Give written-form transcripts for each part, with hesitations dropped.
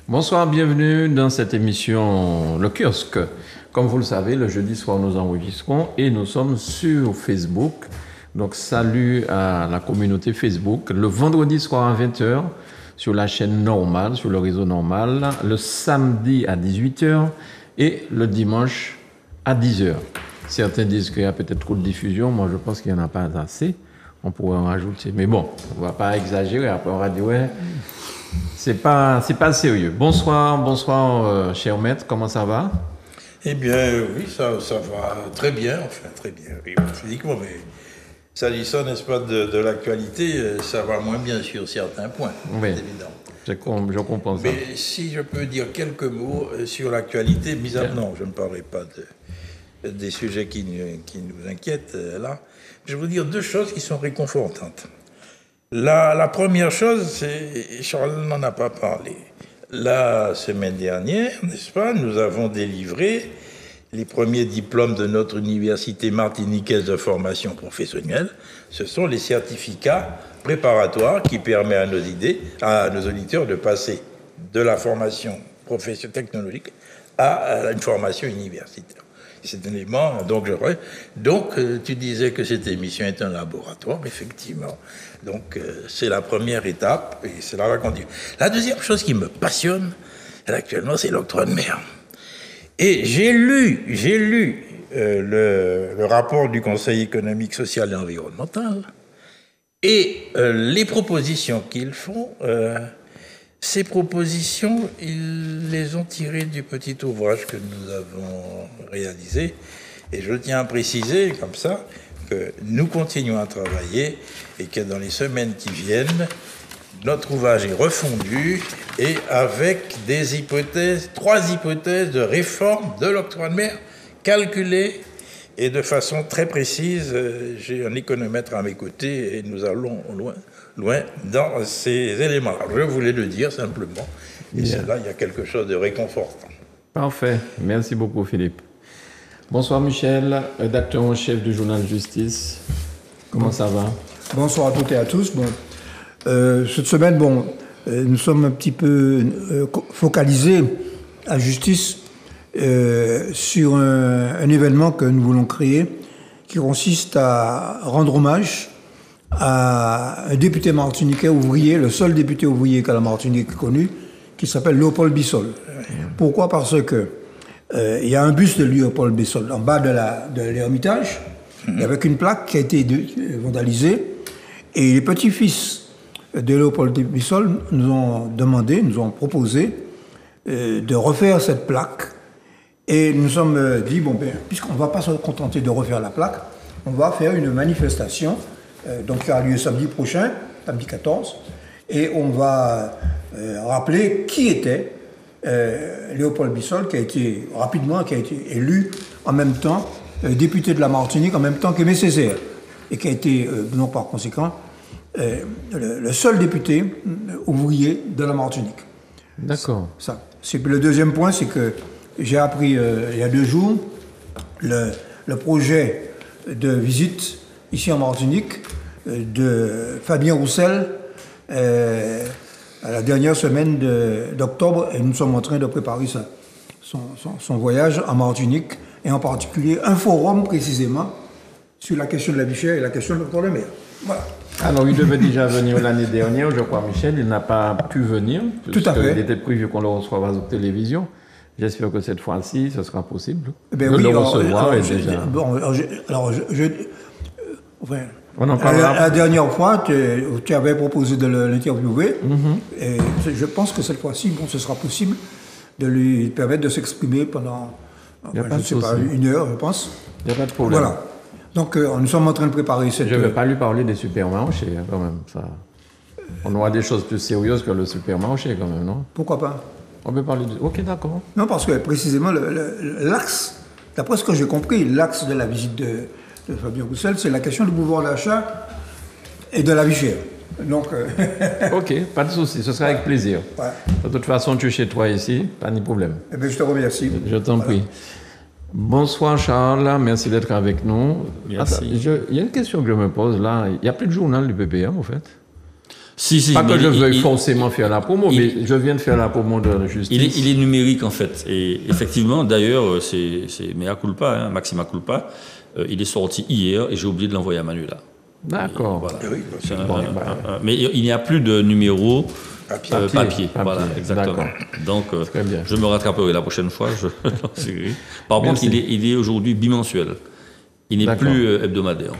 Bonsoir, bienvenue dans cette émission Le Kiosque. Comme vous le savez, le jeudi soir, nous enregistrons et nous sommes sur Facebook. Donc, salut à la communauté Facebook. Le vendredi soir à 20h, sur la chaîne normale, sur le réseau normal. Le samedi à 18h et le dimanche à 10h. Certains disent qu'il y a peut-être trop de diffusion. Moi, je pense qu'il n'y en a pas assez. On pourrait en rajouter. Mais bon, on ne va pas exagérer. Après, on va dire, ouais, c'est pas sérieux. Bonsoir, cher maître. Comment ça va? Eh bien, oui, ça va très bien. Enfin, très bien, oui, physiquement. Mais s'agissant, n'est-ce pas, de l'actualité, ça va moins bien sur certains points. Oui, c'est évident. Je comprends ça. Mais si je peux dire quelques mots sur l'actualité, non, je ne parlerai pas des sujets qui nous inquiètent là. Je vais vous dire deux choses qui sont réconfortantes. La première chose, c'est, Charles n'en a pas parlé. La semaine dernière, n'est-ce pas, nous avons délivré les premiers diplômes de notre université martiniquaise de formation professionnelle. Ce sont les certificats préparatoires qui permettent à nos auditeurs de passer de la formation professionnelle technologique à une formation universitaire. C'est un élément, donc tu disais que cette émission est un laboratoire, effectivement. Donc, c'est la première étape, et cela va continuer. La deuxième chose qui me passionne, actuellement, c'est l'octroi de mer. Et j'ai lu le rapport du Conseil économique, social et environnemental, et les propositions qu'ils font, ces propositions, ils les ont tirées du petit ouvrage que nous avons réalisé. Et je tiens à préciser, comme ça, que nous continuons à travailler et que dans les semaines qui viennent, notre ouvrage est refondu et avec trois hypothèses de réforme de l'octroi de mer calculées et de façon très précise. J'ai un économètre à mes côtés et nous allons loin dans ces éléments-là. Je voulais le dire simplement. Et c'est là, il y a quelque chose de réconfortant. Parfait. Merci beaucoup, Philippe. Bonsoir, Michel, rédacteur en chef du journal Justice. Comment ça va? Bonsoir à toutes et à tous. Cette semaine, nous sommes un petit peu focalisés à Justice sur un événement que nous voulons créer qui consiste à rendre hommage à un député martiniquais ouvrier, le seul député ouvrier qu'a la Martinique connu, qui s'appelle Léopold Bissol. Pourquoi? Parce que il y a un buste de Léopold Bissol en bas de l'Ermitage, avec une plaque qui a été vandalisée, et les petits-fils de Léopold Bissol nous ont proposé de refaire cette plaque, et nous sommes dit, puisqu'on ne va pas se contenter de refaire la plaque, on va faire une manifestation donc qui aura lieu samedi prochain, samedi 14, et on va rappeler qui était Léopold Bissol, qui a été élu en même temps député de la Martinique, en même temps qu'Aimé Césaire, et qui a été, non par conséquent, le seul député ouvrier de la Martinique. D'accord. Ça. Le deuxième point, c'est que j'ai appris il y a 2 jours le projet de visite ici en Martinique de Fabien Roussel à la dernière semaine d'octobre, et nous sommes en train de préparer son voyage en Martinique, et en particulier un forum précisément sur la question de la vie chère et la question de l'octroi de mer. Voilà. Alors, il devait déjà venir l'année dernière, je crois, Michel. Il n'a pas pu venir. Tout à fait. Il était prévu qu'on le reçoive à la télévision. J'espère que cette fois-ci, ce sera possible. Ben de oui, le recevoir est déjà... On en parlera. La dernière fois, tu avais proposé de l'interviewer. Et je pense que cette fois-ci, ce sera possible de lui permettre de s'exprimer pendant, je ne sais pas, 1 heure, je pense. Il n'y a pas de problème. Voilà. Donc, nous sommes en train de préparer cette... Je ne vais pas lui parler des supermarchés, quand même. Ça. On aura des choses plus sérieuses que le supermarché, quand même, non? Pourquoi pas? On peut parler de... Ok, d'accord. Non, parce que précisément, l'axe, d'après ce que j'ai compris, l'axe de la visite de Fabien Roussel, c'est la question du pouvoir d'achat et de la vie chère. Donc... Ok, pas de souci, ce sera avec plaisir. Ouais. De toute façon, tu es chez toi ici, pas de problème. Eh bien, je te remercie. Je t'en prie. Bonsoir Charles, merci d'être avec nous. Merci. Il y a une question que je me pose là. Il n'y a plus de journal du PPM, en fait? Si, Pas que mais je veuille forcément faire la promo, mais je viens de faire la promo de la justice. Il est numérique en fait. Et effectivement, d'ailleurs, c'est mea culpa, hein, maxima culpa. Il est sorti hier et j'ai oublié de l'envoyer à Manuela. D'accord. Voilà. Oui, Mais il n'y a plus de numéro papier. Papier. Voilà, exactement. Donc, Très bien. je me rattraperai la prochaine fois. Par contre, il est aujourd'hui bimensuel. Il n'est plus hebdomadaire.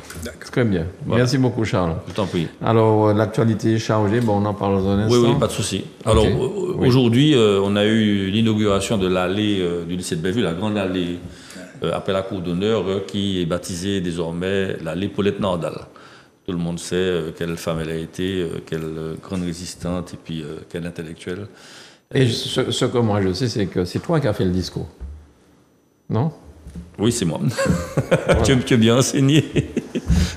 Très bien. Voilà. Merci beaucoup, Charles. Je t'en prie. Alors, l'actualité est chargée. Bon, on en parle dans un instant. Oui, pas de souci. Alors, aujourd'hui, on a eu l'inauguration de l'allée du lycée de Bellevue, la grande allée après la cour d'honneur, qui est baptisée désormais l'allée Paulette Nordal. Tout le monde sait quelle femme elle a été, quelle grande résistante et puis quelle intellectuelle. Et ce que moi je sais, c'est que c'est toi qui as fait le discours. Non? Oui, c'est moi. Voilà. Tu es bien enseigné.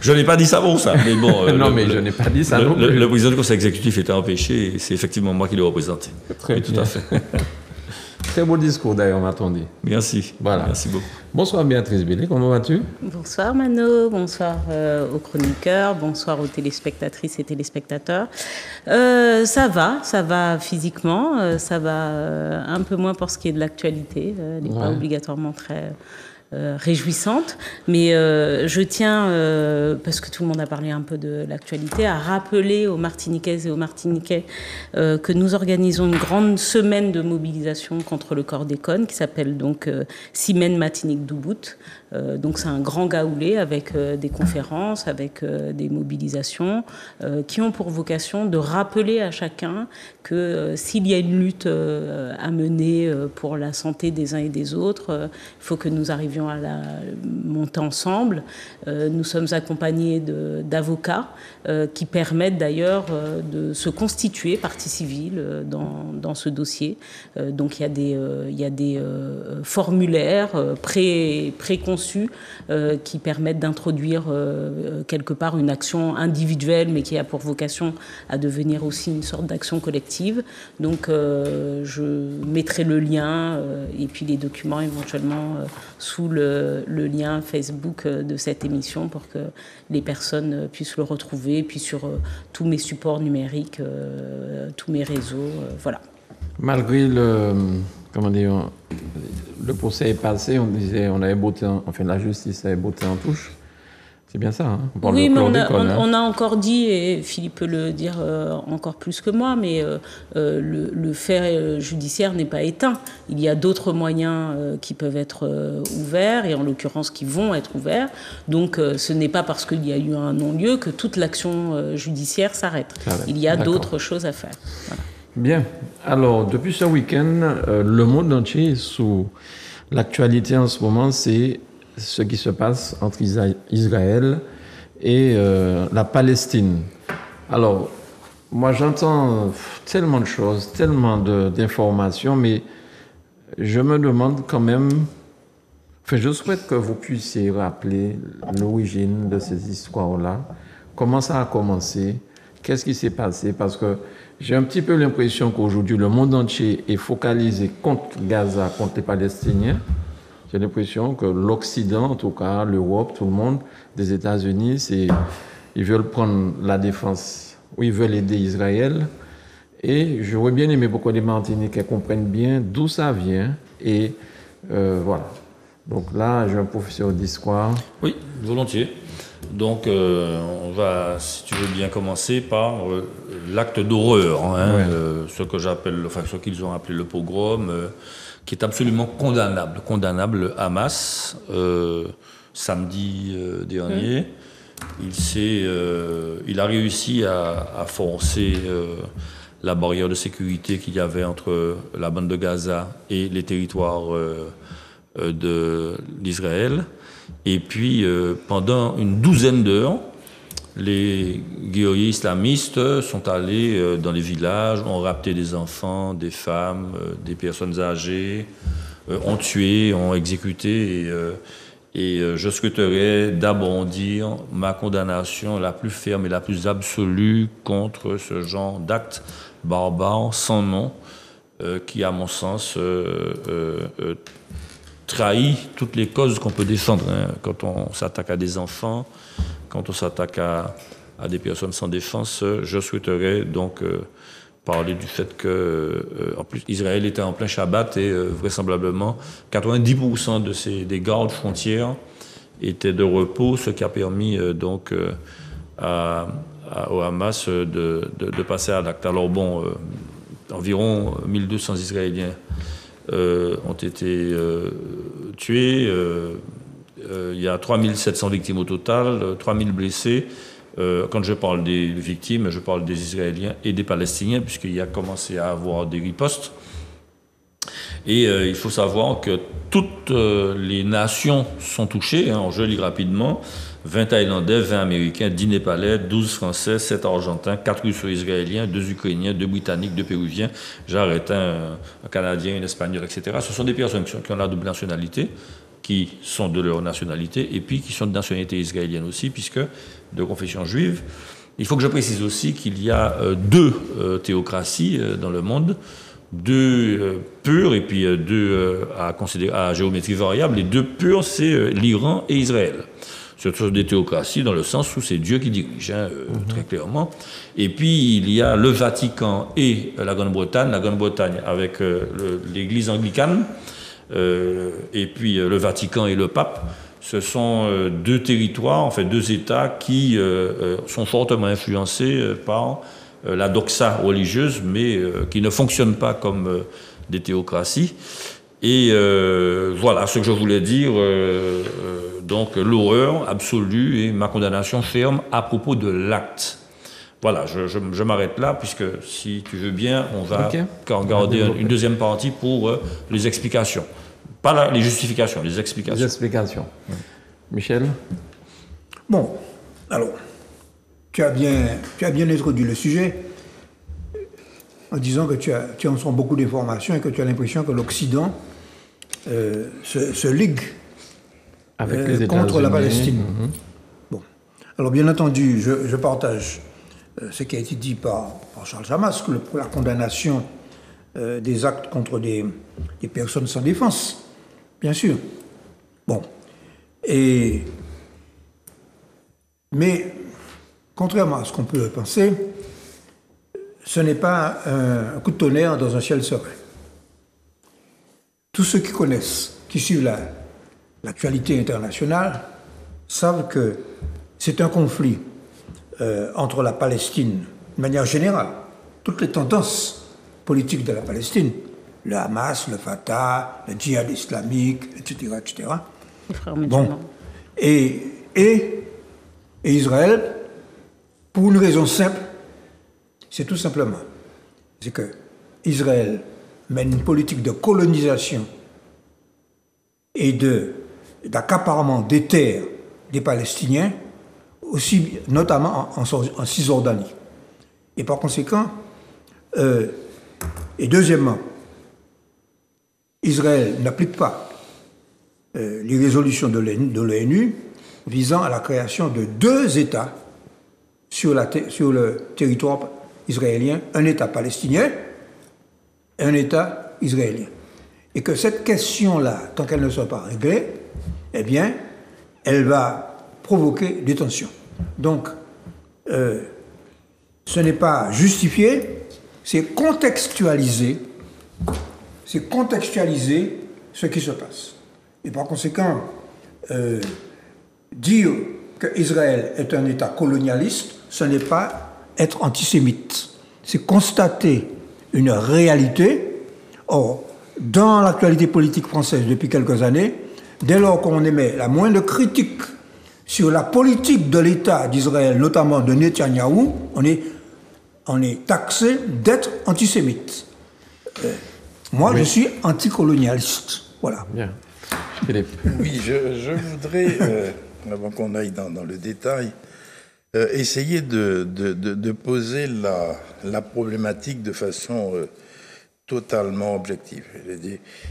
Je n'ai pas dit ça pour ça, mais bon. Non, mais je n'ai pas dit ça non plus. Le président du conseil exécutif était empêché et c'est effectivement moi qui l'ai représenté. Très bien. Tout à fait. Très beau discours d'ailleurs, m'attendez. Merci. Voilà. Merci beaucoup. Bonsoir Béatrice Bellé, comment vas-tu? Bonsoir Mano, bonsoir aux chroniqueurs, bonsoir aux téléspectatrices et téléspectateurs. Ça va physiquement, ça va un peu moins pour ce qui est de l'actualité, elle n'est pas obligatoirement très réjouissante, mais je tiens, parce que tout le monde a parlé un peu de l'actualité, à rappeler aux Martiniquaises et aux Martiniquais que nous organisons une grande semaine de mobilisation contre le chlordécone qui s'appelle donc Simen Matinique Doubout. Donc c'est un grand gaoulé avec des conférences, avec des mobilisations qui ont pour vocation de rappeler à chacun que s'il y a une lutte à mener pour la santé des uns et des autres, il faut que nous arrivions à la monter ensemble. Nous sommes accompagnés d'avocats qui permettent d'ailleurs de se constituer partie civile dans ce dossier. Donc il y a des formulaires préconçus qui permettent d'introduire quelque part une action individuelle mais qui a pour vocation à devenir aussi une sorte d'action collective. Donc je mettrai le lien et puis les documents éventuellement sous le lien Facebook de cette émission pour que les personnes puissent le retrouver et puis sur tous mes supports numériques, tous mes réseaux, voilà. Malgré le procès est passé, on avait botté, la justice avait botté en touche. C'est bien ça, hein? Oui, mais on a encore dit, et Philippe peut le dire encore plus que moi, mais le fait judiciaire n'est pas éteint. Il y a d'autres moyens qui peuvent être ouverts, et en l'occurrence qui vont être ouverts. Donc ce n'est pas parce qu'il y a eu un non-lieu que toute l'action judiciaire s'arrête. Il y a d'autres choses à faire. Voilà. Bien. Alors, depuis ce week-end, le monde entier est sous l'actualité en ce moment, c'est ce qui se passe entre Israël et la Palestine. Alors, moi j'entends tellement de choses, tellement d'informations, mais je me demande quand même, je souhaite que vous puissiez rappeler l'origine de ces histoires-là, comment ça a commencé, qu'est-ce qui s'est passé, parce que j'ai un petit peu l'impression qu'aujourd'hui le monde entier est focalisé contre Gaza, contre les Palestiniens. J'ai l'impression que l'Occident, en tout cas, l'Europe, tout le monde, des États-Unis, ils veulent prendre la défense, ou ils veulent aider Israël. Et j'aurais bien aimé beaucoup les Martiniquais comprennent bien d'où ça vient. Et voilà. Donc là, j'ai un professeur d'histoire. Oui, volontiers. Donc, on va, si tu veux bien, commencer par l'acte d'horreur, hein, ce que j'appelle, ce qu'ils ont appelé le pogrom, qui est absolument condamnable. Hamas, samedi dernier, il a réussi à forcer la barrière de sécurité qu'il y avait entre la bande de Gaza et les territoires d'Israël. Et puis, pendant une douzaine d'heures, les guerriers islamistes sont allés dans les villages, ont rapté des enfants, des femmes, des personnes âgées, ont tué, ont exécuté. Et je souhaiterais d'abondir ma condamnation la plus ferme et la plus absolue contre ce genre d'actes barbares sans nom qui, à mon sens, trahit toutes les causes qu'on peut défendre, hein, quand on s'attaque à des enfants, quand on s'attaque à à des personnes sans défense, je souhaiterais donc parler du fait que, en plus, Israël était en plein Shabbat et vraisemblablement 90% des gardes frontières étaient de repos, ce qui a permis donc au Hamas de passer à l'acte. Alors bon, environ 1200 Israéliens ont été tués. Il y a 3700 victimes au total, 3000 blessés. Quand je parle des victimes, je parle des Israéliens et des Palestiniens, puisqu'il y a commencé à avoir des ripostes. Et il faut savoir que toutes les nations sont touchées. Je lis rapidement. 20 Thaïlandais, 20 Américains, 10 Népalais, 12 Français, 7 Argentins, 4 Russo-Israéliens, 2 Ukrainiens, 2 Britanniques, 2 Péruviens, j'arrête un Canadien, un Espagnol, etc. Ce sont des personnes qui ont la double nationalité, qui sont de leur nationalité, et puis qui sont de nationalité israélienne aussi, puisque de confession juive. Il faut que je précise aussi qu'il y a 2 théocraties dans le monde, 2 pures et puis 2 à géométrie variable. Les 2 pures, c'est l'Iran et Israël. Ce sont des théocraties dans le sens où c'est Dieu qui dirige, très clairement. Et puis, il y a le Vatican et la Grande-Bretagne. La Grande-Bretagne avec l'Église anglicane, et puis le Vatican et le pape. Ce sont 2 territoires, en fait 2 États qui sont fortement influencés par la doxa religieuse, mais qui ne fonctionnent pas comme des théocraties. Et voilà ce que je voulais dire, donc l'horreur absolue et ma condamnation ferme à propos de l'acte. Voilà, je m'arrête là, puisque si tu veux bien, on va garder une deuxième partie pour les explications. Pas les justifications, les explications. Les explications. Michel? Bon, alors, tu as bien introduit le sujet en disant que tu en reçois beaucoup d'informations et que tu as l'impression que l'Occident se ligue avec contre la Palestine. Bon, alors bien entendu, je partage ce qui a été dit par Charles Jamas, que la condamnation des actes contre des personnes sans défense, bien sûr. Bon, mais contrairement à ce qu'on peut penser, ce n'est pas un coup de tonnerre dans un ciel serein. Tous ceux qui connaissent, qui suivent l'actualité internationale, savent que c'est un conflit entre la Palestine, de manière générale, toutes les tendances politiques de la Palestine, le Hamas, le Fatah, le djihad islamique, etc., etc. Bon, et Israël, pour une raison simple, c'est tout simplement, c'est que Israël mène une politique de colonisation et d'accaparement des terres des Palestiniens, aussi notamment en Cisjordanie. Et par conséquent, et deuxièmement, Israël n'applique pas les résolutions de l'ONU visant à la création de 2 États sur le territoire israélien, un État palestinien et un État israélien. Et que cette question-là, tant qu'elle ne soit pas réglée, eh bien, elle va provoquer des tensions. Donc, ce n'est pas justifié, c'est contextualiser ce qui se passe. Et par conséquent, dire qu'Israël est un État colonialiste, ce n'est pas être antisémite. C'est constater une réalité. Or, dans l'actualité politique française depuis quelques années, dès lors qu'on émet la moindre critique sur la politique de l'État d'Israël, notamment de Netanyahou, on est taxé d'être antisémite. Moi, je suis anticolonialiste. Voilà. Bien. Philippe. Oui, je voudrais, avant qu'on aille dans le détail, essayer de poser la problématique de façon totalement objective.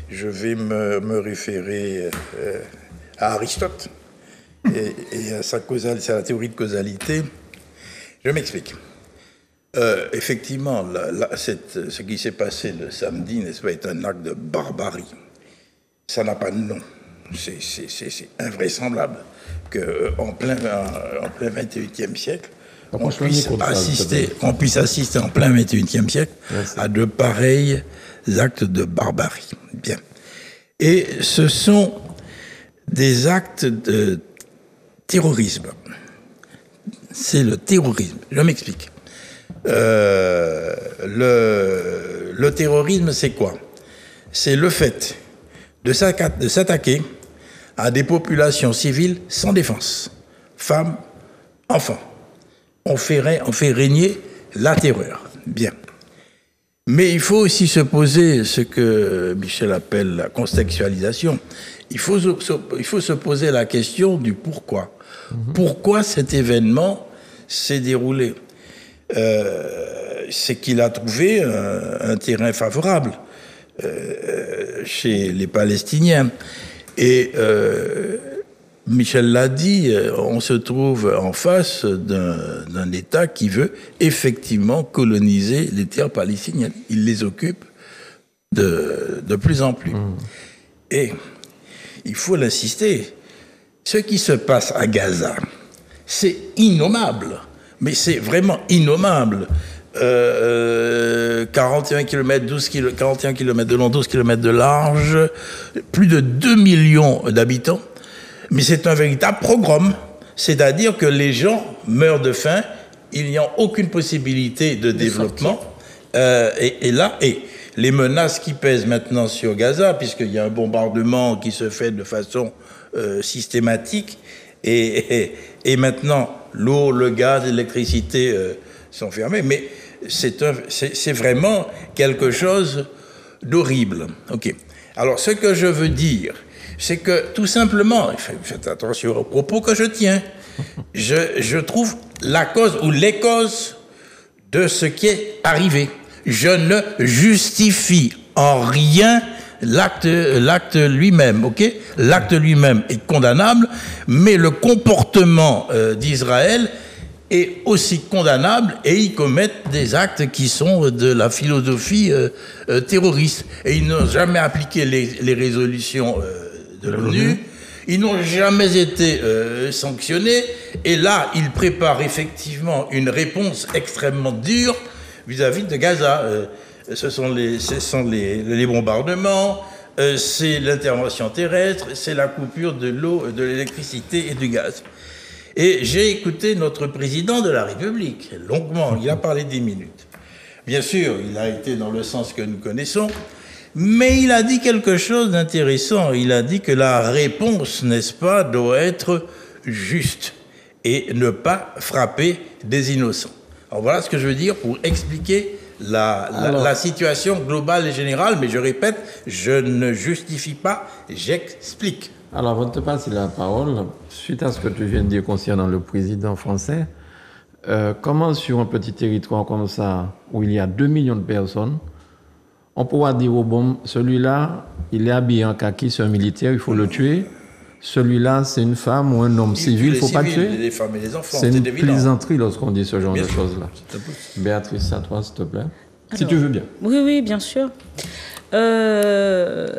Je vais me référer à Aristote et à à la théorie de causalité. Je m'explique. Effectivement, ce qui s'est passé le samedi, n'est-ce pas, est un acte de barbarie. Ça n'a pas de nom. C'est invraisemblable qu'en plein 21e siècle, qu'on puisse assister en plein XXIe siècle à de pareils actes de barbarie. Bien. Et ce sont des actes de terrorisme. C'est le terrorisme. Je m'explique. Le terrorisme, c'est quoi? C'est le fait de s'attaquer à des populations civiles sans défense, femmes, enfants. On fait régner la terreur. Bien. Mais il faut aussi se poser ce que Michel appelle la contextualisation. Il faut se poser la question du pourquoi. Pourquoi cet événement s'est déroulé? C'est qu'il a trouvé un terrain favorable chez les Palestiniens. Et Michel l'a dit, on se trouve en face d'un État qui veut effectivement coloniser les terres palestiniennes. Il les occupe de plus en plus. Et il faut l'insister, ce qui se passe à Gaza, c'est innommable. Mais c'est vraiment innommable. 41 km, 41 km de long, 12 km de large, plus de 2 millions d'habitants. Mais c'est un véritable pogrom. C'est-à-dire que les gens meurent de faim, il n'y a aucune possibilité de développement. Et les menaces qui pèsent maintenant sur Gaza, puisqu'il y a un bombardement qui se fait de façon systématique, et maintenant l'eau, le gaz, l'électricité sont fermés, mais c'est vraiment quelque chose d'horrible. Ok. Alors, ce que je veux dire, c'est que tout simplement, faites attention aux propos que je tiens, je trouve la cause ou les causes de ce qui est arrivé. Je ne justifie en rien l'acte lui-même, ok? L'acte lui-même est condamnable, mais le comportement d'Israël est aussi condamnable et ils commettent des actes qui sont de la philosophie terroriste. Et ils n'ont jamais appliqué les résolutions de l'ONU, ils n'ont jamais été sanctionnés, et là, ils préparent effectivement une réponse extrêmement dure vis-à-vis de Gaza. Ce sont les bombardements, c'est l'intervention terrestre, c'est la coupure de l'eau, de l'électricité et du gaz. Et j'ai écouté notre président de la République, longuement, il a parlé 10 minutes. Bien sûr, il a été dans le sens que nous connaissons, mais il a dit quelque chose d'intéressant. Il a dit que la réponse, n'est-ce pas, doit être juste et ne pas frapper des innocents. Alors voilà ce que je veux dire pour expliquer la situation globale et générale, mais je répète, je ne justifie pas, j'explique. Alors, avant de te passer la parole, suite à ce que tu viens de dire concernant le président français, comment sur un petit territoire comme ça, où il y a 2 millions de personnes, on pourra dire au bon, celui-là, il est habillé en kaki, c'est un militaire, il faut le tuer. Celui-là, c'est une femme ou un homme civil, il ne faut pas le tuer. Les femmes et les enfants, c'est une plaisanterie lorsqu'on dit ce genre de choses-là. Béatrice, à toi, s'il te plaît. Si tu veux bien. Oui, oui, bien sûr. Je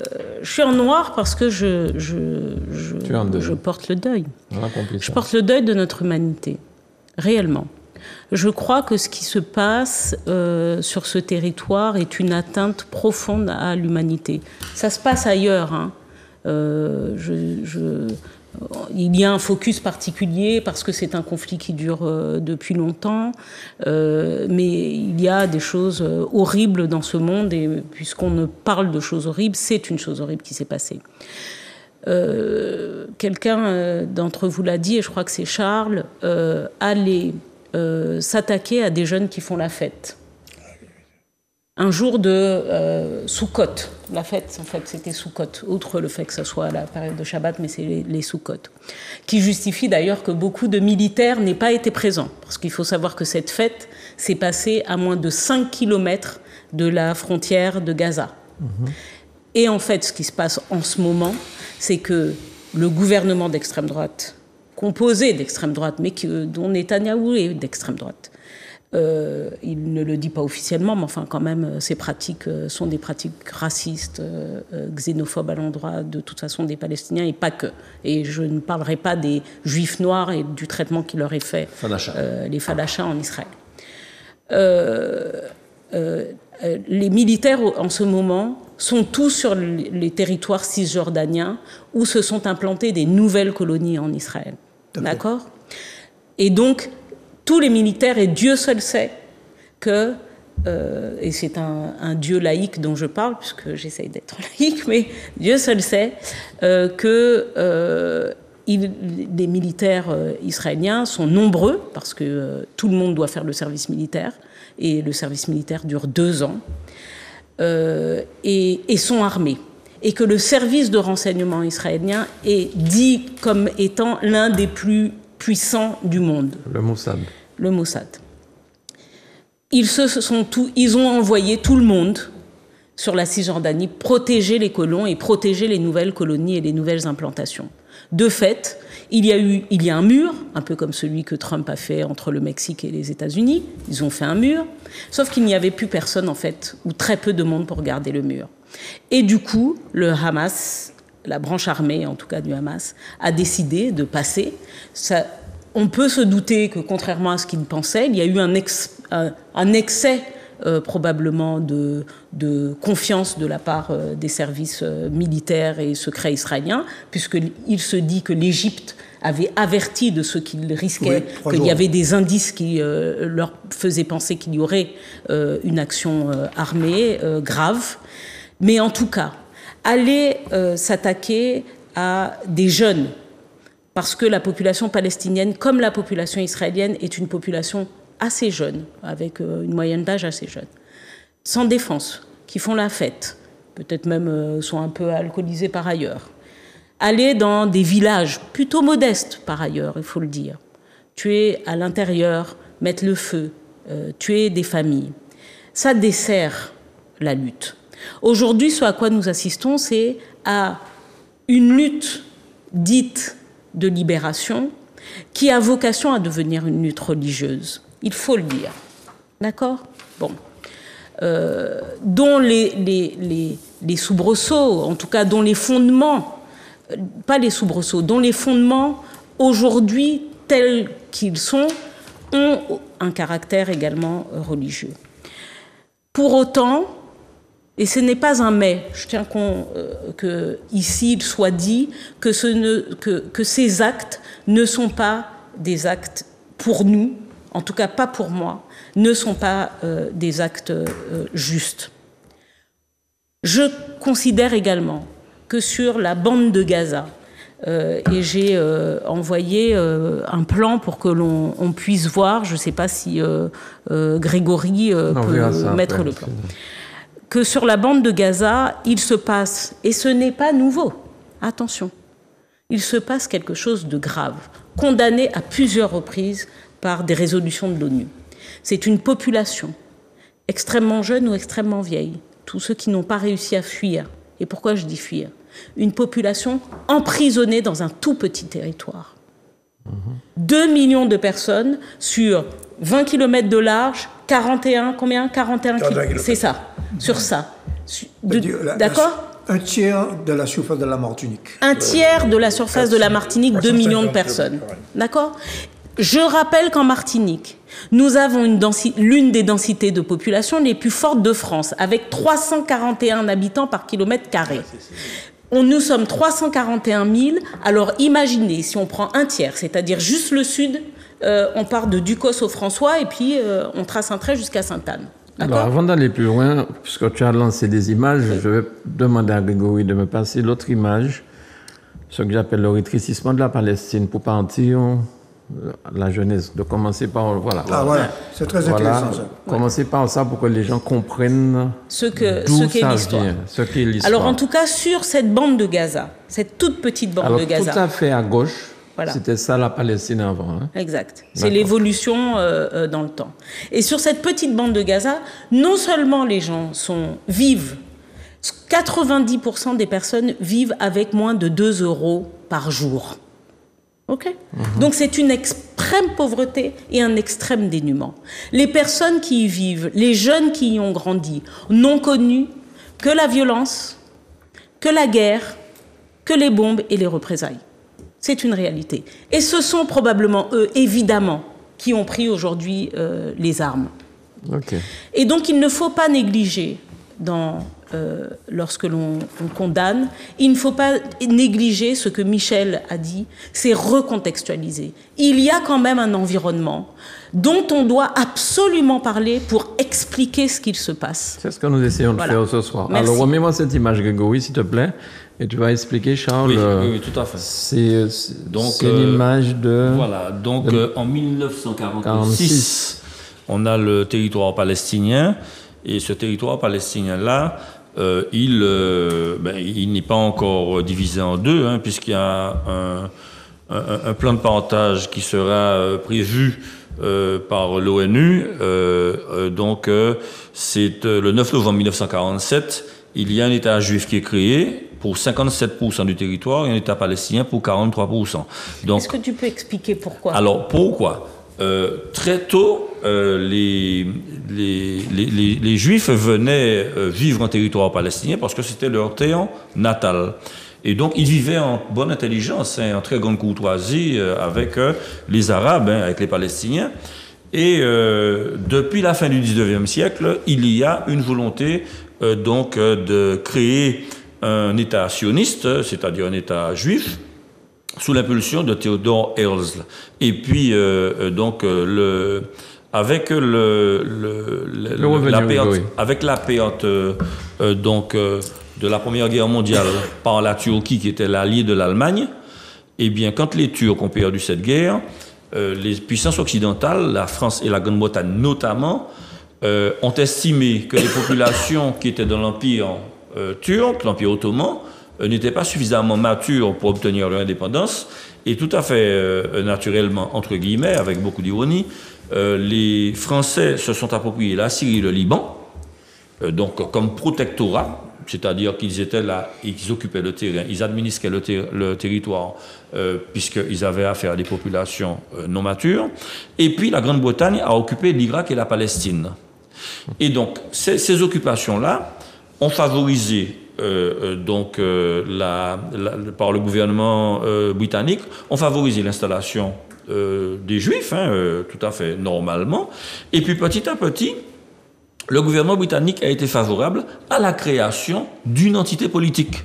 suis en noir parce que je porte le deuil. Je porte le deuil de notre humanité, réellement. Je crois que ce qui se passe sur ce territoire est une atteinte profonde à l'humanité. Ça se passe ailleurs, hein. Il y a un focus particulier parce que c'est un conflit qui dure depuis longtemps, mais il y a des choses horribles dans ce monde, et puisqu'on ne parle de choses horribles, c'est une chose horrible qui s'est passée. Quelqu'un d'entre vous l'a dit, et je crois que c'est Charles, aller s'attaquer à des jeunes qui font la fête. Un jour de Soukot. La fête, en fait, c'était Soukot. Outre le fait que ce soit à la période de Shabbat, mais c'est les Soukot. Qui justifie d'ailleurs que beaucoup de militaires n'aient pas été présents. Parce qu'il faut savoir que cette fête s'est passée à moins de 5 kilomètres de la frontière de Gaza. Et en fait, ce qui se passe en ce moment, c'est que le gouvernement d'extrême droite, composé d'extrême droite, mais dont Netanyahou est d'extrême droite, Il ne le dit pas officiellement, mais enfin quand même, ces pratiques sont des pratiques racistes, xénophobes à l'endroit de toute façon des Palestiniens et pas que. Et je ne parlerai pas des Juifs noirs et du traitement qui leur est fait, les Fadachas en Israël. Les militaires en ce moment sont tous sur les territoires cisjordaniens où se sont implantées des nouvelles colonies en Israël. D'accord ? Et donc, tous les militaires, et Dieu seul sait que, et c'est un Dieu laïque dont je parle, puisque j'essaye d'être laïque, mais Dieu seul sait que les militaires israéliens sont nombreux, parce que tout le monde doit faire le service militaire, et le service militaire dure 2 ans, et sont armés. Et que le service de renseignement israélien est dit comme étant l'un des plus puissants du monde. Le Mossad. Ils ont envoyé tout le monde sur la Cisjordanie protéger les colons et protéger les nouvelles colonies et les nouvelles implantations. De fait, il y a un mur, un peu comme celui que Trump a fait entre le Mexique et les États-Unis. Ils ont fait un mur, sauf qu'il n'y avait plus personne, en fait, ou très peu de monde pour garder le mur. Et du coup, le Hamas, la branche armée, en tout cas du Hamas, a décidé de passer. On peut se douter que, contrairement à ce qu'ils pensaient, il y a eu un excès probablement de confiance de la part des services militaires et secrets israéliens, puisqu'il se dit que l'Égypte avait averti de ce qu'ils risquaient, qu'il y avait des indices qui leur faisaient penser qu'il y aurait une action armée grave. Mais en tout cas, aller s'attaquer à des jeunes, parce que la population palestinienne, comme la population israélienne, est une population assez jeune, avec une moyenne d'âge assez jeune, sans défense, qui font la fête, peut-être même sont un peu alcoolisés par ailleurs. Aller dans des villages plutôt modestes par ailleurs, il faut le dire, tuer à l'intérieur, mettre le feu, tuer des familles, ça dessert la lutte. Aujourd'hui, ce à quoi nous assistons, c'est à une lutte dite de libération qui a vocation à devenir une lutte religieuse. Il faut le dire. D'accord ? Bon. Dont les soubresauts, en tout cas dont les fondements, pas les soubresauts, dont les fondements aujourd'hui tels qu'ils sont, ont un caractère également religieux. Pour autant, et ce n'est pas un mais, je tiens que ici il soit dit que ces actes ne sont pas des actes pour nous, en tout cas pas pour moi, ne sont pas des actes justes. Je considère également que sur la bande de Gaza, et j'ai envoyé un plan pour que l'on puisse voir, je ne sais pas si Grégory peut mettre le plan, que sur la bande de Gaza, il se passe, et ce n'est pas nouveau, attention, il se passe quelque chose de grave, condamné à plusieurs reprises par des résolutions de l'ONU. C'est une population extrêmement jeune ou extrêmement vieille, tous ceux qui n'ont pas réussi à fuir. Et pourquoi je dis fuir ? Une population emprisonnée dans un tout petit territoire. 2 millions de personnes sur 20 km de large, 41 km, c'est ça, sur ça. D'accord ? Un tiers de la surface de la Martinique. Un tiers de la surface de la Martinique, 2 millions de personnes. D'accord ? Je rappelle qu'en Martinique, nous avons l'une des densités de population les plus fortes de France, avec 341 habitants par kilomètre carré. Nous sommes 341 000, alors imaginez, si on prend un tiers, c'est-à-dire juste le sud, on part de Ducos au François et puis on trace un trait jusqu'à Sainte-Anne. Alors, avant d'aller plus loin, puisque tu as lancé des images, je vais demander à Grégory de me passer l'autre image, ce que j'appelle le rétrécissement de la Palestine pour partir la jeunesse, de commencer par... Voilà. Ah voilà, c'est très intéressant ça. Commencer par ça pour que les gens comprennent ce qu'est l'histoire. Ce qu'est l'histoire. Alors en tout cas, sur cette bande de Gaza, cette toute petite bande de Gaza... tout à fait à gauche, voilà. C'était ça la Palestine avant. Hein. Exact. C'est l'évolution dans le temps. Et sur cette petite bande de Gaza, non seulement les gens vivent, 90% des personnes vivent avec moins de 2 € par jour. Ok. Donc c'est une extrême pauvreté et un extrême dénuement. Les personnes qui y vivent, les jeunes qui y ont grandi, n'ont connu que la violence, que la guerre, que les bombes et les représailles. C'est une réalité. Et ce sont probablement eux, évidemment, qui ont pris aujourd'hui les armes. Ok. Et donc il ne faut pas négliger, lorsque l'on condamne, il ne faut pas négliger ce que Michel a dit, c'est recontextualiser. Il y a quand même un environnement dont on doit absolument parler pour expliquer ce qu'il se passe. C'est ce que nous essayons de faire ce soir. Merci. Alors remets-moi cette image, Grégory, s'il te plaît, et tu vas expliquer, Charles. Oui, tout à fait. C'est une image de... Voilà, donc en 1946, on a le territoire palestinien, et ce territoire palestinien-là, il n'est pas encore divisé en deux, hein, puisqu'il y a un plan de parentage qui sera prévu par l'ONU. C'est le 9 novembre 1947, il y a un État juif qui est créé pour 57% du territoire et un État palestinien pour 43%. Donc, est-ce que tu peux expliquer pourquoi? Alors, pourquoi très tôt, les Juifs venaient vivre en territoire palestinien parce que c'était leur terre natale. Et donc, ils vivaient en bonne intelligence, hein, en très grande courtoisie avec les Arabes, hein, avec les Palestiniens. Et depuis la fin du 19e siècle, il y a une volonté de créer un État sioniste, c'est-à-dire un État juif, sous l'impulsion de Theodor Herzl. Et puis, avec la perte de la Première Guerre mondiale par la Turquie, qui était l'allié de l'Allemagne, eh bien, quand les Turcs ont perdu cette guerre, les puissances occidentales, la France et la Grande-Bretagne notamment, ont estimé que les populations qui étaient dans l'Empire turc, l'Empire ottoman, n'étaient pas suffisamment matures pour obtenir leur indépendance. Et tout à fait naturellement, entre guillemets, avec beaucoup d'ironie, les Français se sont appropriés la Syrie et le Liban, donc comme protectorat, c'est-à-dire qu'ils étaient là, ils occupaient le terrain, ils administraient le territoire, puisqu'ils avaient affaire à des populations non matures. Et puis la Grande-Bretagne a occupé l'Irak et la Palestine. Et donc ces occupations-là ont favorisé par le gouvernement britannique, ont favorisé l'installation des Juifs, tout à fait normalement. Et puis petit à petit, le gouvernement britannique a été favorable à la création d'une entité politique.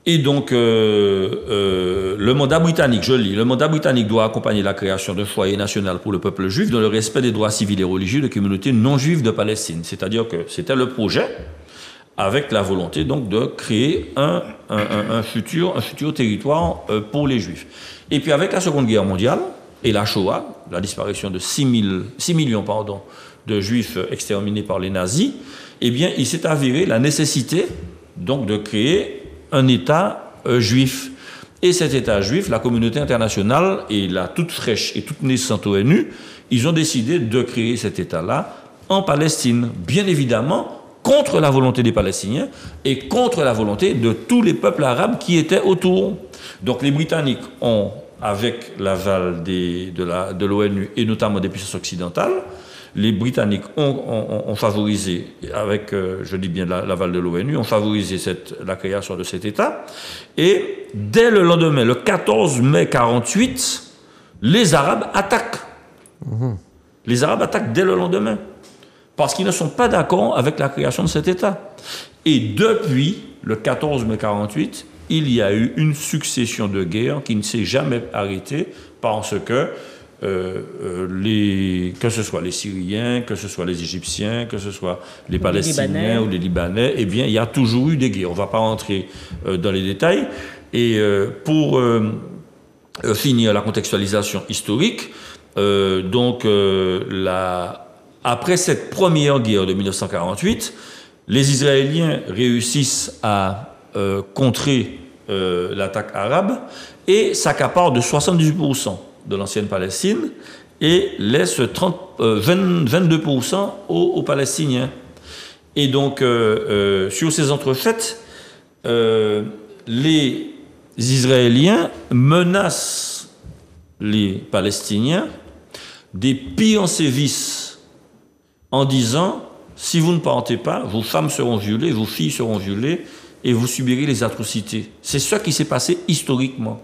Et donc, le mandat britannique, je lis, le mandat britannique doit accompagner la création d'un foyer national pour le peuple juif dans le respect des droits civils et religieux des communautés non juives de Palestine. C'est-à-dire que c'était le projet, avec la volonté donc de créer un futur territoire pour les Juifs. Et puis avec la Seconde Guerre mondiale et la Shoah, la disparition de 6 millions de Juifs exterminés par les nazis, eh bien il s'est avéré la nécessité donc de créer un État juif. Et cet État juif, la communauté internationale et la toute fraîche et toute naissante ONU, ils ont décidé de créer cet État-là en Palestine, bien évidemment contre la volonté des Palestiniens et contre la volonté de tous les peuples arabes qui étaient autour. Donc les Britanniques ont, avec l'aval de l'ONU et notamment des puissances occidentales, les Britanniques ont favorisé, avec, je dis bien l'aval de l'ONU, ont favorisé la création de cet État. Et dès le lendemain, le 14 mai 1948, les Arabes attaquent. Les Arabes attaquent dès le lendemain, parce qu'ils ne sont pas d'accord avec la création de cet État. Et depuis le 14 mai 1948, il y a eu une succession de guerres qui ne s'est jamais arrêtée parce que que ce soit les Syriens, que ce soit les Égyptiens, que ce soit les Palestiniens ou les Libanais, eh bien, il y a toujours eu des guerres. On ne va pas rentrer dans les détails. Et pour finir la contextualisation historique, après cette première guerre de 1948, les Israéliens réussissent à contrer l'attaque arabe et s'accaparent de 78% de l'ancienne Palestine et laissent 22% aux Palestiniens. Et donc, sur ces entrefaites, les Israéliens menacent les Palestiniens des pires sévices en disant « si vous ne partez pas, vos femmes seront violées, vos filles seront violées et vous subirez les atrocités ». C'est ce qui s'est passé historiquement.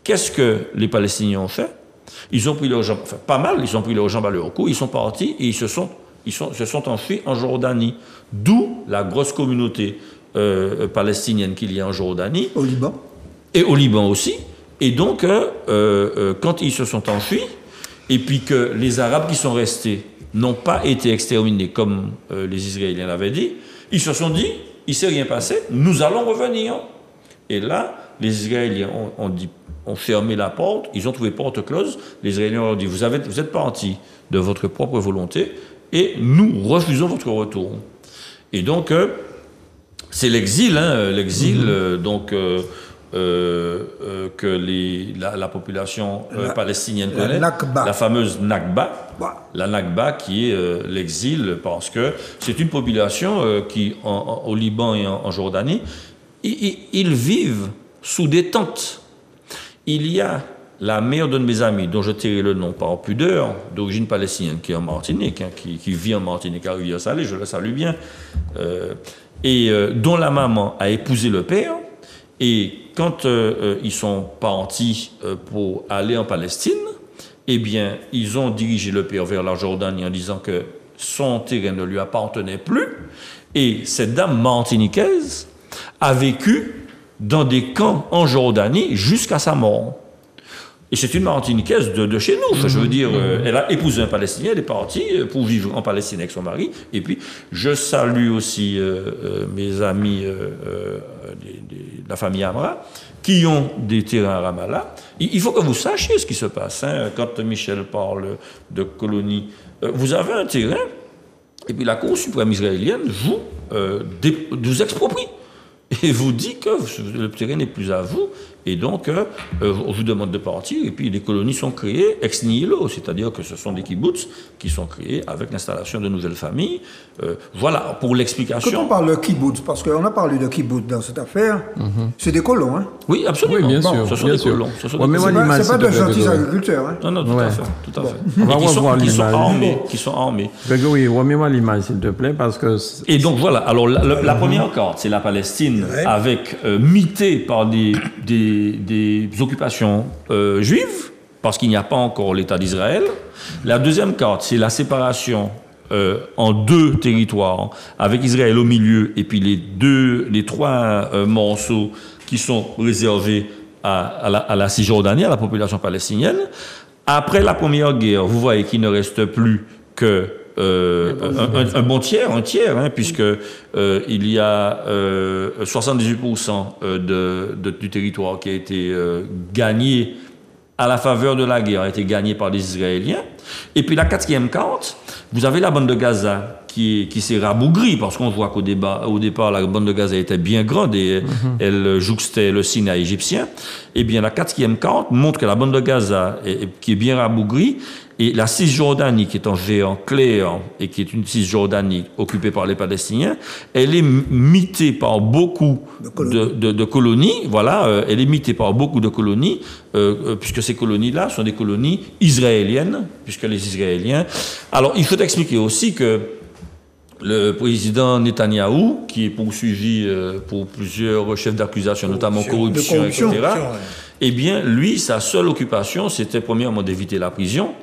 Qu'est-ce que les Palestiniens ont fait? Ils ont pris leurs jambes, enfin pas mal, ils ont pris leurs jambes à leur cou, ils sont partis et ils se sont enfuis en Jordanie. D'où la grosse communauté palestinienne qu'il y a en Jordanie. Au Liban. Et au Liban aussi. Et donc, quand ils se sont enfuis, et puis que les Arabes qui sont restés n'ont pas été exterminés comme les Israéliens l'avaient dit, ils se sont dit, il ne s'est rien passé, nous allons revenir. Et là, les Israéliens ont fermé la porte, ils ont trouvé porte close, les Israéliens ont dit, vous êtes partis de votre propre volonté, et nous refusons votre retour. Et donc, c'est l'exil, que la population palestinienne connaît, la fameuse Nakba, la Nakba qui est l'exil, parce que c'est une population qui, au Liban et en Jordanie, ils vivent sous des tentes. Il y a la mère d'un de mes amis, dont je tairai le nom par pudeur, d'origine palestinienne, qui est en Martinique, qui vit en Martinique à Rivière-Salée, je le salue bien, dont la maman a épousé le père. Et quand ils sont partis pour aller en Palestine, eh bien, ils ont dirigé le père vers la Jordanie en disant que son terrain ne lui appartenait plus. Et cette dame martiniquaise a vécu dans des camps en Jordanie jusqu'à sa mort. Et c'est une Martiniquaise de chez nous. Enfin, je veux dire, elle a épousé un Palestinien, elle est partie pour vivre en Palestine avec son mari. Et puis, je salue aussi mes amis de la famille Amra, qui ont des terrains à Ramallah. Il faut que vous sachiez ce qui se passe. Hein. Quand Michel parle de colonie, vous avez un terrain, et puis la Cour suprême israélienne vous exproprie. Et vous dit que le terrain n'est plus à vous, et donc on vous demande de partir, et puis les colonies sont créées ex nihilo, c'est-à-dire que ce sont des kibbutz qui sont créés avec l'installation de nouvelles familles. Voilà, pour l'explication. Quand on parle de kibbutz, parce qu'on a parlé de kibbutz dans cette affaire, c'est des colons, hein? Oui, absolument. Oui, bien sûr. Ce sont bien des sûr. colons. C'est pas de gentils agriculteurs, hein? Non, tout à fait. Tout à fait. On va revoir Qui sont armés. Grégory, remets-moi l'image, s'il te plaît, parce que... Et donc voilà, alors la première carte, c'est la Palestine, avec mitée par des occupations juives, parce qu'il n'y a pas encore l'État d'Israël. La deuxième carte, c'est la séparation en deux territoires, avec Israël au milieu, et puis les trois morceaux qui sont réservés à la Cisjordanie, à la population palestinienne. Après la première guerre, vous voyez qu'il ne reste plus que un bon tiers, hein, puisque il y a 78% du territoire qui a été gagné à la faveur de la guerre, a été gagné par les Israéliens. Et puis la quatrième carte, vous avez la bande de Gaza qui s'est rabougrie, parce qu'on voit qu'au départ, la bande de Gaza était bien grande et elle jouxtait le Sinaï égyptien. Eh bien, la quatrième carte montre que la bande de Gaza, qui est bien rabougrie, et la Cisjordanie, qui est en géant clair et qui est une Cisjordanie occupée par les Palestiniens, elle est mitée par beaucoup de colonies. Voilà, elle est mitée par beaucoup de colonies, puisque ces colonies-là sont des colonies israéliennes, puisque les Israéliens... Alors, il faut expliquer aussi que le président Netanyahou, qui est poursuivi pour plusieurs chefs d'accusation, notamment corruption, etc., eh bien, lui, sa seule occupation, c'était premièrement d'éviter la prison,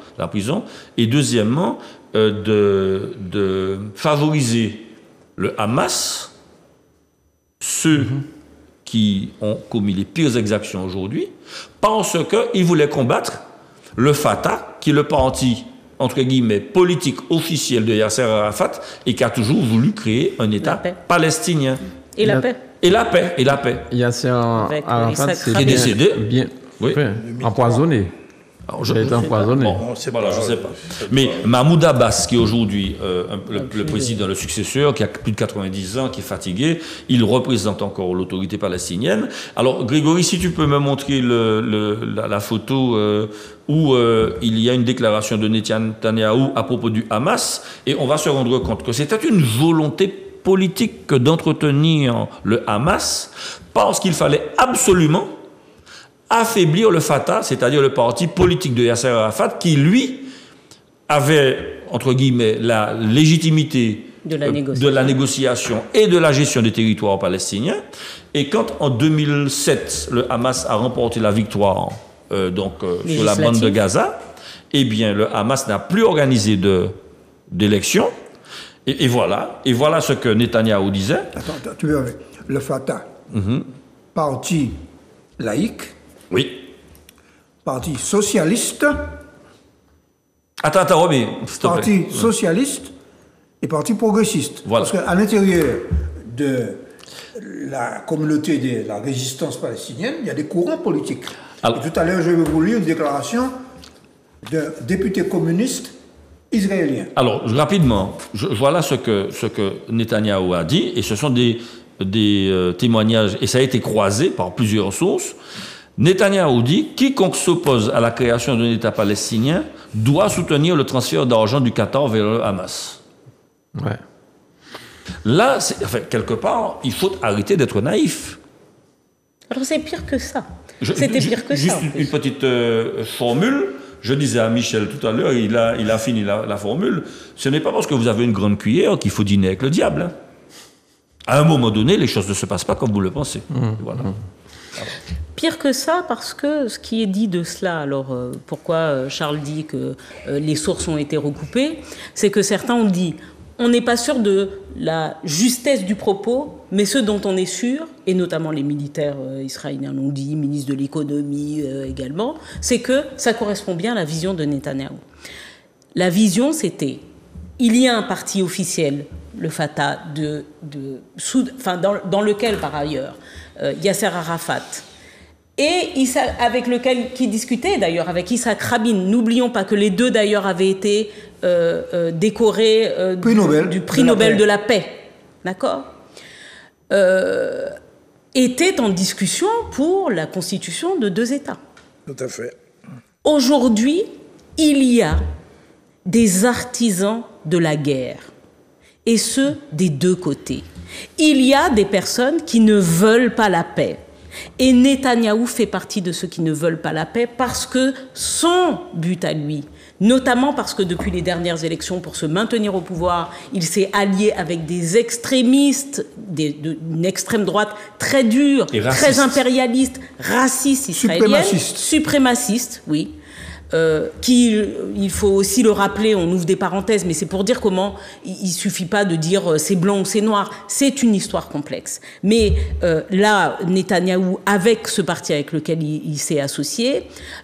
et deuxièmement, de favoriser le Hamas, ceux qui ont commis les pires exactions aujourd'hui, parce qu'il voulait combattre le Fatah, qui est le parti, entre guillemets, politique officiel de Yasser Arafat, et qui a toujours voulu créer un État palestinien. Et la paix. Et la paix. Yasser Arafat, qui est décédé. Oui. Empoisonné. Il a été empoisonné. Bon, je ne sais pas. Mais Mahmoud Abbas, qui est aujourd'hui le président, le successeur, qui a plus de 90 ans, qui est fatigué, il représente encore l'autorité palestinienne. Alors, Grégory, si tu peux me montrer la photo où il y a une déclaration de Netanyahou à propos du Hamas, et on va se rendre compte que c'était une volonté politique que d'entretenir le Hamas, parce qu'il fallait absolument affaiblir le Fatah, c'est-à-dire le parti politique de Yasser Arafat, qui, lui, avait, entre guillemets, la légitimité de la négociation et de la gestion des territoires palestiniens. Et quand, en 2007, le Hamas a remporté la victoire sur la bande de Gaza, eh bien, le Hamas n'a plus organisé d'élection. Et voilà ce que Netanyahou disait. Attends, tu veux le Fatah, parti laïque, oui, parti socialiste, attends, Romy, s'il te plaît. Parti socialiste et parti progressiste. Voilà. Parce qu'à l'intérieur de la communauté de la résistance palestinienne, il y a des courants politiques. Alors, et tout à l'heure, je vais vous lire une déclaration d'un député communiste israélien. Alors, rapidement, voilà ce que Netanyahou a dit, et ce sont des témoignages, et ça a été croisé par plusieurs sources. Netanyahou dit « Quiconque s'oppose à la création d'un État palestinien doit soutenir le transfert d'argent du Qatar vers le Hamas. » Ouais. Là, quelque part, il faut arrêter d'être naïf. Alors c'est pire que ça. C'était pire que juste ça. Juste une petite formule. Je disais à Michel tout à l'heure, il a fini la formule. Ce n'est pas parce que vous avez une grande cuillère qu'il faut dîner avec le diable. Hein. À un moment donné, les choses ne se passent pas comme vous le pensez. Voilà. Pire que ça, parce que ce qui est dit de cela, alors pourquoi Charles dit que les sources ont été recoupées, c'est que certains ont dit on n'est pas sûr de la justesse du propos, mais ce dont on est sûr, et notamment les militaires israéliens l'ont dit, ministre de l'économie également, c'est que ça correspond bien à la vision de Netanyahou. La vision, c'était, il y a un parti officiel, le Fatah, dans lequel, par ailleurs, Yasser Arafat, et avec lequel qui discutait d'ailleurs avec Yitzhak Rabin. N'oublions pas que les deux d'ailleurs avaient été décorés du prix Nobel de la paix, d'accord, étaient en discussion pour la constitution de deux États. Tout à fait. Aujourd'hui, il y a des artisans de la guerre, et ce, des deux côtés. Il y a des personnes qui ne veulent pas la paix. Et Netanyahou fait partie de ceux qui ne veulent pas la paix parce que son but à lui, notamment parce que depuis les dernières élections, pour se maintenir au pouvoir, il s'est allié avec des extrémistes, d'une extrême droite très dure, très impérialiste, raciste israélienne, suprémaciste, oui. Il faut aussi le rappeler, on ouvre des parenthèses, mais c'est pour dire comment il ne suffit pas de dire c'est blanc ou c'est noir, c'est une histoire complexe. Mais là, Netanyahou, avec ce parti avec lequel il s'est associé,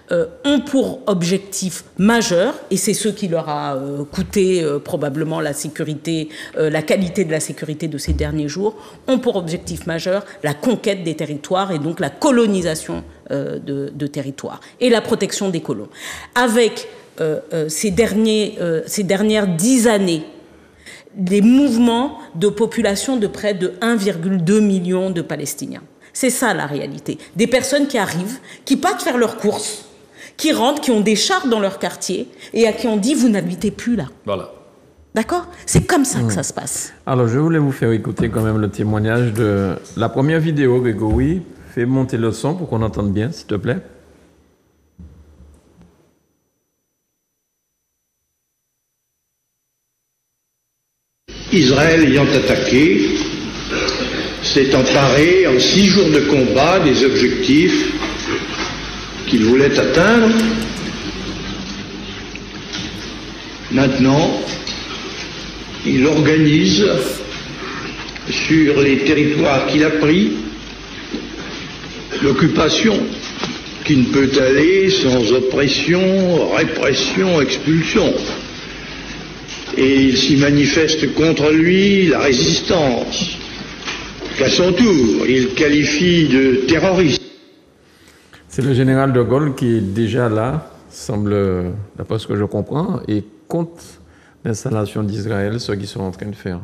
ont pour objectif majeur, et c'est ce qui leur a coûté probablement la sécurité, la qualité de la sécurité de ces derniers jours, ont pour objectif majeur la conquête des territoires et donc la colonisation de territoires et la protection des colons. Avec ces dernières 10 années, des mouvements de population de près de 1,2 million de Palestiniens. C'est ça la réalité. Des personnes qui arrivent, qui partent faire leurs courses, qui rentrent, qui ont des chars dans leur quartier et à qui on dit « vous n'habitez plus là ». Voilà. D'accord ? C'est comme ça que ça se passe. Alors, je voulais vous faire écouter quand même le témoignage de la première vidéo, Grégory. Fais monter le son pour qu'on entende bien, s'il te plaît. Israël ayant attaqué, s'est emparé en 6 jours de combat des objectifs qu'il voulait atteindre. Maintenant, il organise sur les territoires qu'il a pris l'occupation qui ne peut aller sans oppression, répression, expulsion. Et il s'y manifeste contre lui la résistance, qu'à son tour, il qualifie de terroriste. C'est le général de Gaulle qui est déjà là, semble, d'après ce que je comprends, et contre l'installation d'Israël, ce qu'ils sont en train de faire.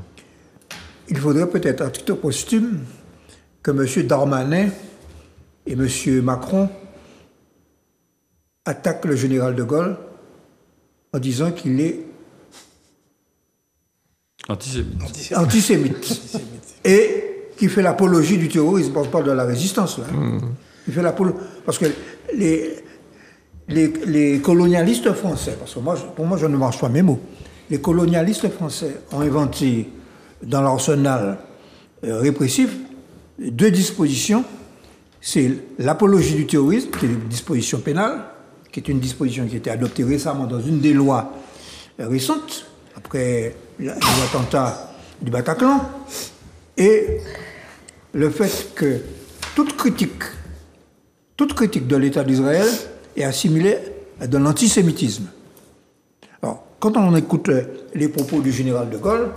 Il faudrait peut-être, à titre posthume, que M. Darmanin et M. Macron attaquent le général de Gaulle en disant qu'il est antisémite. Et qui fait l'apologie du terrorisme. On parle de la résistance, là. Il fait parce que les colonialistes français, parce que pour moi, je ne marche pas mes mots, les colonialistes français ont inventé dans l'arsenal répressif 2 dispositions. C'est l'apologie du terrorisme, qui est une disposition pénale, qui est une disposition qui a été adoptée récemment dans une des lois récentes, après les attentats du Bataclan, et le fait que toute critique de l'État d'Israël est assimilée à de l'antisémitisme. Alors, quand on écoute les propos du général de Gaulle,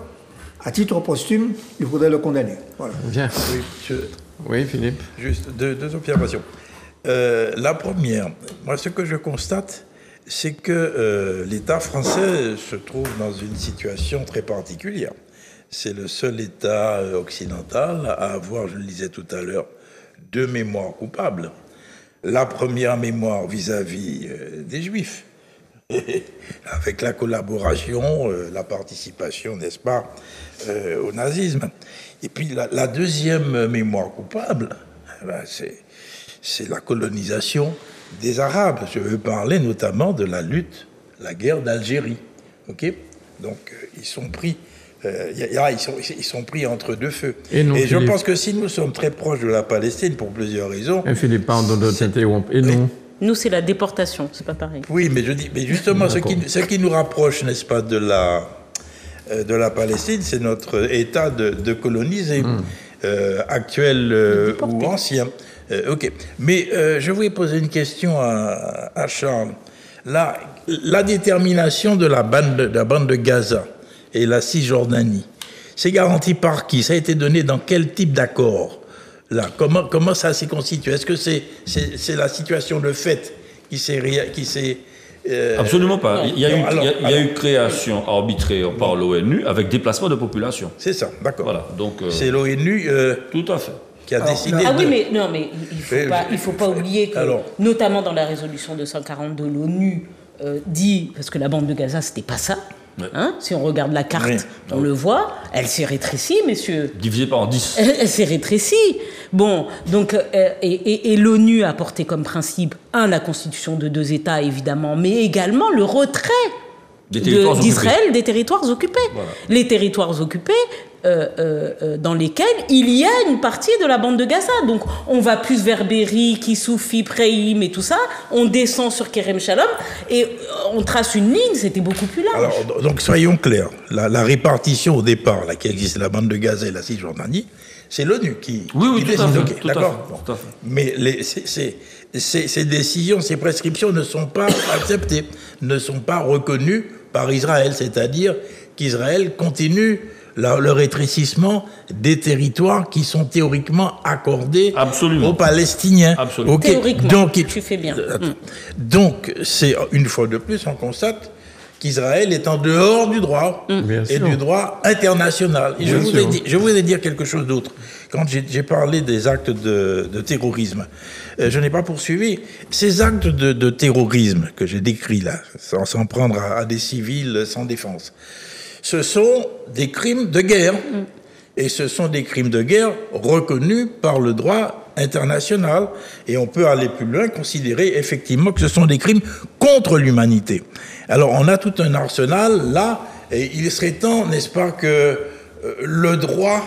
à titre posthume, il faudrait le condamner. Voilà. Bien. Oui, Philippe. Juste 2 observations. La première, moi, ce que je constate, c'est que l'État français se trouve dans une situation très particulière. C'est le seul État occidental à avoir, je le disais tout à l'heure, 2 mémoires coupables. La première mémoire vis-à-vis des Juifs, avec la collaboration, la participation, n'est-ce pas, au nazisme. Et puis la deuxième mémoire coupable, c'est la colonisation des Arabes. Je veux parler notamment de la guerre d'Algérie. Okay, donc ils sont pris entre 2 feux. Et je pense que si nous sommes très proches de la Palestine pour plusieurs raisons... Philippe, pardon de t'interrompre. Et nous Nous, c'est la déportation, c'est pas pareil. Oui, mais justement, ce qui nous rapproche, n'est-ce pas, de la Palestine, c'est notre état de coloniser, actuel ou ancien. Ok. Mais je voulais poser une question à Charles. La détermination de la bande de Gaza et la Cisjordanie, c'est garanti par qui? Ça a été donné dans quel type d'accord? Là, comment ça s'est constitué? Est-ce que c'est la situation de fait qui s'est Absolument pas. Il y a eu création arbitraire par l'ONU avec déplacement de population. C'est ça, d'accord. Voilà, donc c'est l'ONU tout à fait qui a décidé. Oui, mais non, mais il faut pas oublier que, notamment dans la résolution 240 de l'ONU, dit, parce que la bande de Gaza, c'était pas ça. Ouais. Hein, si on regarde la carte, on le voit, elle s'est rétrécie, messieurs. Divisée par 10. Elle s'est rétrécie. Bon, donc, et l'ONU a porté comme principe, la constitution de 2 États, évidemment, mais également le retrait d'Israël des territoires occupés. Voilà. Les territoires occupés dans lesquels il y a une partie de la bande de Gaza. Donc on va plus vers Be'eri, Kisoufi, Preim et tout ça, on descend sur Kerem Shalom et on trace une ligne, c'était beaucoup plus large. Alors, donc soyons clairs, la répartition au départ, là, qui existe, la bande de Gaza et la Cisjordanie, c'est l'ONU qui décide. Okay, d'accord. Bon. Mais ces décisions, ces prescriptions ne sont pas acceptées, ne sont pas reconnues par Israël, c'est-à-dire qu'Israël continue le rétrécissement des territoires qui sont théoriquement accordés aux Palestiniens. Absolument. Okay. Théoriquement, donc, tu fais bien. Donc, c'est une fois de plus, on constate qu'Israël est en dehors du droit et du droit international. Et je voulais dire quelque chose d'autre. Quand j'ai parlé des actes de terrorisme, je n'ai pas poursuivi. Ces actes de terrorisme que j'ai décrits là, sans s'en prendre à des civils sans défense, ce sont des crimes de guerre. Et ce sont des crimes de guerre reconnus par le droit international. Et on peut aller plus loin, considérer effectivement que ce sont des crimes contre l'humanité. Alors on a tout un arsenal là, et il serait temps, n'est-ce pas, que le droit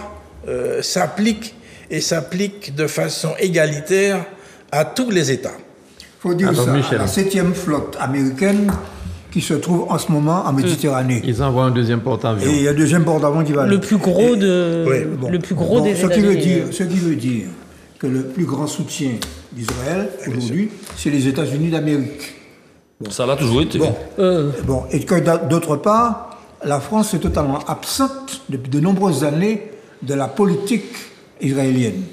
s'applique de façon égalitaire à tous les États. Il faut dire la 7e flotte américaine qui se trouve en ce moment en Méditerranée. Ils envoient un 2e porte-avions. Et il y a un 2e porte-avions qui va... Le plus gros des États-Unis. Ce qui veut dire que le plus grand soutien d'Israël aujourd'hui, c'est les États-Unis d'Amérique. Bon. Ça l'a toujours été. Et que d'autre part, la France est totalement absente depuis de nombreuses années de la politique israélienne.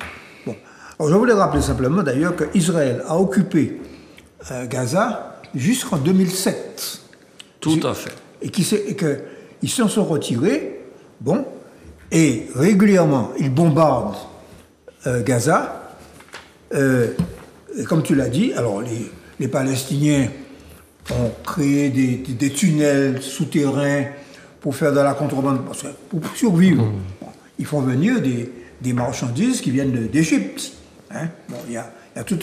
Bon. Alors, je voulais rappeler simplement d'ailleurs qu'Israël a occupé Gaza jusqu'en 2007. Tout à fait. Et qu'ils s'en sont retirés, et régulièrement, ils bombardent Gaza. Et comme tu l'as dit, alors les Palestiniens ont créé des tunnels souterrains pour faire de la contrebande, parce que pour survivre, ils font venir des marchandises qui viennent d'Égypte. Hein? Bon, il y a tout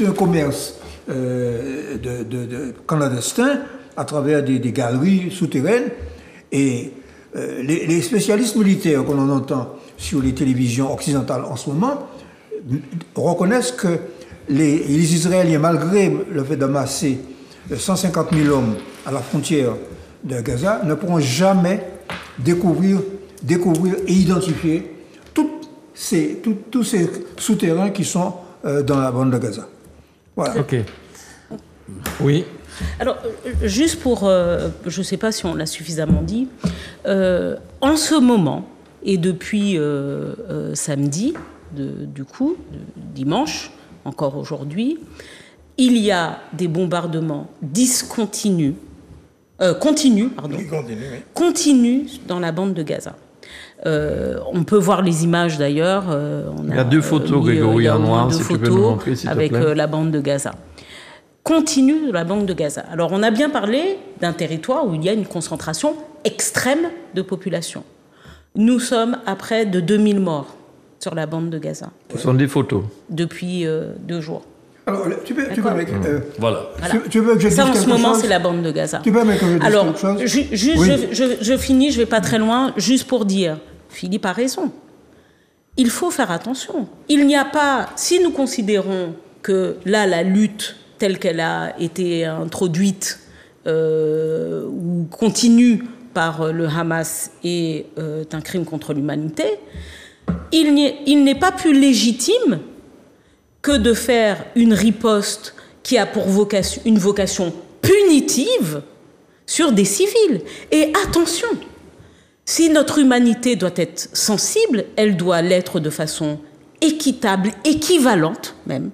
un commerce de clandestins à travers des galeries souterraines. Et les spécialistes militaires qu'on entend sur les télévisions occidentales en ce moment reconnaissent que les Israéliens, malgré le fait d'amasser 150 000 hommes à la frontière de Gaza, ne pourront jamais découvrir et identifier tous ces souterrains qui sont dans la bande de Gaza. Voilà. Ok. Oui. Alors, juste pour, je ne sais pas si on l'a suffisamment dit, en ce moment, et depuis samedi, dimanche, encore aujourd'hui, il y a des bombardements continus dans la bande de Gaza. On peut voir les images d'ailleurs. Il y a deux photos, Grégory, en noir, si tu peux nous montrer, s'il te plaît. Avec la bande de Gaza. Continue de la bande de Gaza. Alors, on a bien parlé d'un territoire où il y a une concentration extrême de population. Nous sommes à près de 2000 morts sur la bande de Gaza. Ce sont des photos. Depuis 2 jours. Alors, tu peux voilà. Tu veux que je dise ça, en ce moment, chose? c'est la bande de Gaza. Tu peux que je dise alors, quelque chose? Juste, oui. je finis, je ne vais pas très loin, juste pour dire, Philippe a raison. Il faut faire attention. Il n'y a pas, si nous considérons que là, la lutte telle qu'elle a été introduite ou continue par le Hamas est un crime contre l'humanité, il n'est pas plus légitime que de faire une riposte qui a pour une vocation punitive sur des civils. Et attention, si notre humanité doit être sensible, elle doit l'être de façon équitable, équivalente même.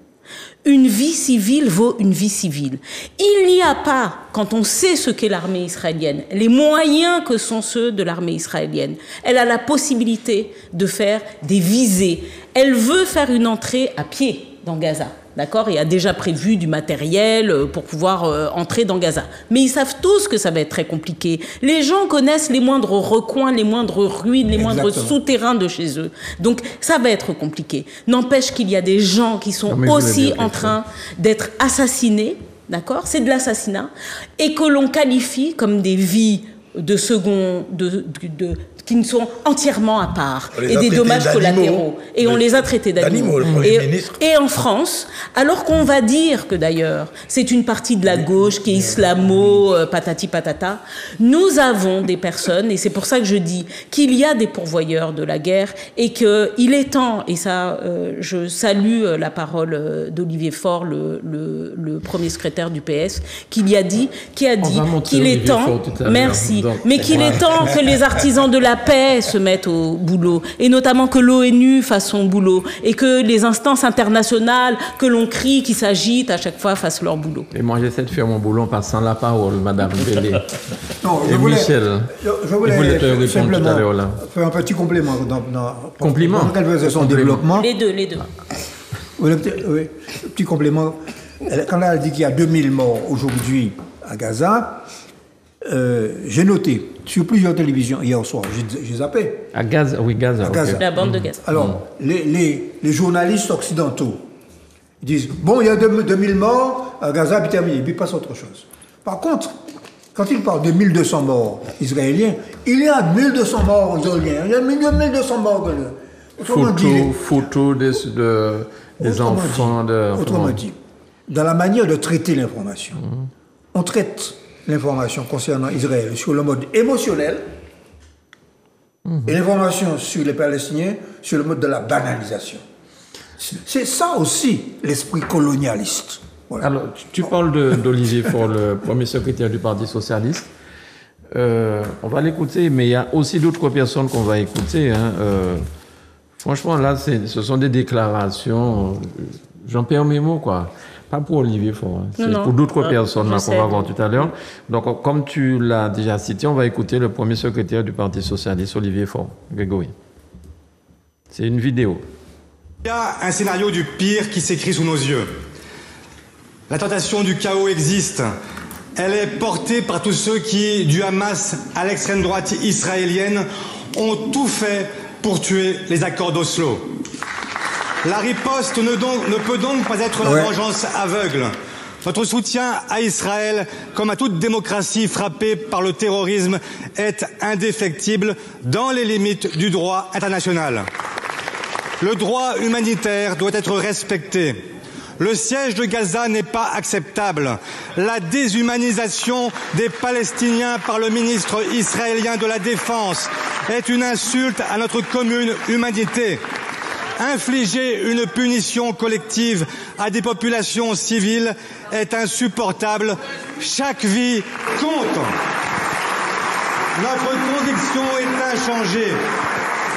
Une vie civile vaut une vie civile. Il n'y a pas, quand on sait ce qu'est l'armée israélienne, les moyens que sont ceux de l'armée israélienne, elle a la possibilité de faire des visées. Elle veut faire une entrée à pied dans Gaza, d'accord ? Et a déjà prévu du matériel pour pouvoir entrer dans Gaza. Mais ils savent tous que ça va être très compliqué. Les gens connaissent les moindres recoins, les moindres ruines, les moindres souterrains de chez eux. Donc ça va être compliqué. N'empêche qu'il y a des gens qui sont aussi en train d'être assassinés, d'accord ? C'est de l'assassinat. Et que l'on qualifie comme des vies de second, qui ne sont entièrement à part, et des dommages collatéraux. Et on les a traités d'animaux. Et en France, alors qu'on va dire que d'ailleurs, c'est une partie de la gauche qui est islamo, patati patata, nous avons des personnes, et c'est pour ça que je dis qu'il y a des pourvoyeurs de la guerre, et qu'il est temps, et ça, je salue la parole d'Olivier Faure, le premier secrétaire du PS, qui a dit qu'il est temps, merci, mais qu'il est temps que les artisans de la paix se mettent au boulot, et notamment que l'ONU fasse son boulot, et que les instances internationales que l'on crie, qui s'agitent à chaque fois, fassent leur boulot. Et moi, j'essaie de faire mon boulot en passant la parole, Madame Bellé. Non, et Michel. Je voulais te répondre tout à l'heure, là. Faire un petit complément. Complément. Dans quelle faisait son développement. Les deux. Oui, petit complément. Quand elle dit qu'il y a 2000 morts aujourd'hui à Gaza, j'ai noté sur plusieurs télévisions hier soir, j'ai zappé. À Gaza, oui, Gaza. À Gaza. La bande de Gaza. Alors, les journalistes occidentaux disent bon, il y a 2000 morts à Gaza, puis terminé, puis passe autre chose. Par contre, quand ils parlent de 1200 morts israéliens, il y a 1200 morts israéliens, il y a 1200 morts de photos des enfants. Autrement dit, dans la manière de traiter l'information, on traite l'information concernant Israël sur le mode émotionnel et l'information sur les Palestiniens sur le mode de la banalisation. C'est ça aussi l'esprit colonialiste. Voilà. Alors, tu parles d'Olivier Faure, le premier secrétaire du Parti socialiste. On va l'écouter, mais il y a aussi d'autres personnes qu'on va écouter. Franchement, là, ce sont des déclarations. J'en perds mes mots, quoi. Pas pour Olivier Faure, c'est pour d'autres personnes qu'on va voir tout à l'heure. Donc, comme tu l'as déjà cité, on va écouter le premier secrétaire du Parti socialiste, Olivier Faure. Grégory. C'est une vidéo. Il y a un scénario du pire qui s'écrit sous nos yeux. La tentation du chaos existe. Elle est portée par tous ceux qui, du Hamas à l'extrême droite israélienne, ont tout fait pour tuer les accords d'Oslo. La riposte ne peut donc pas être la vengeance aveugle. Notre soutien à Israël, comme à toute démocratie frappée par le terrorisme, est indéfectible dans les limites du droit international. Le droit humanitaire doit être respecté. Le siège de Gaza n'est pas acceptable. La déshumanisation des Palestiniens par le ministre israélien de la Défense est une insulte à notre commune humanité. Infliger une punition collective à des populations civiles est insupportable. Chaque vie compte. Notre conviction est inchangée.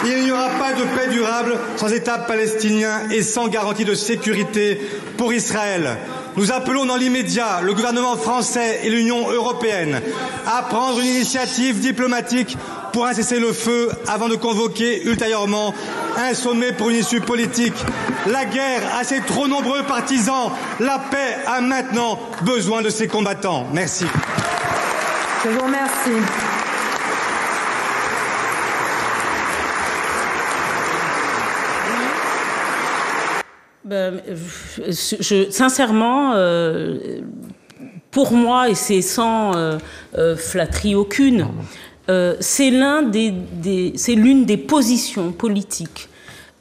Il n'y aura pas de paix durable sans État palestinien et sans garantie de sécurité pour Israël. Nous appelons dans l'immédiat le gouvernement français et l'Union européenne à prendre une initiative diplomatique pour un cessez-le-feu avant de convoquer ultérieurement un sommet pour une issue politique. La guerre a ses trop nombreux partisans. La paix a maintenant besoin de ses combattants. Merci. Je vous remercie. Sincèrement, pour moi, et c'est sans flatterie aucune, c'est l'une des positions politiques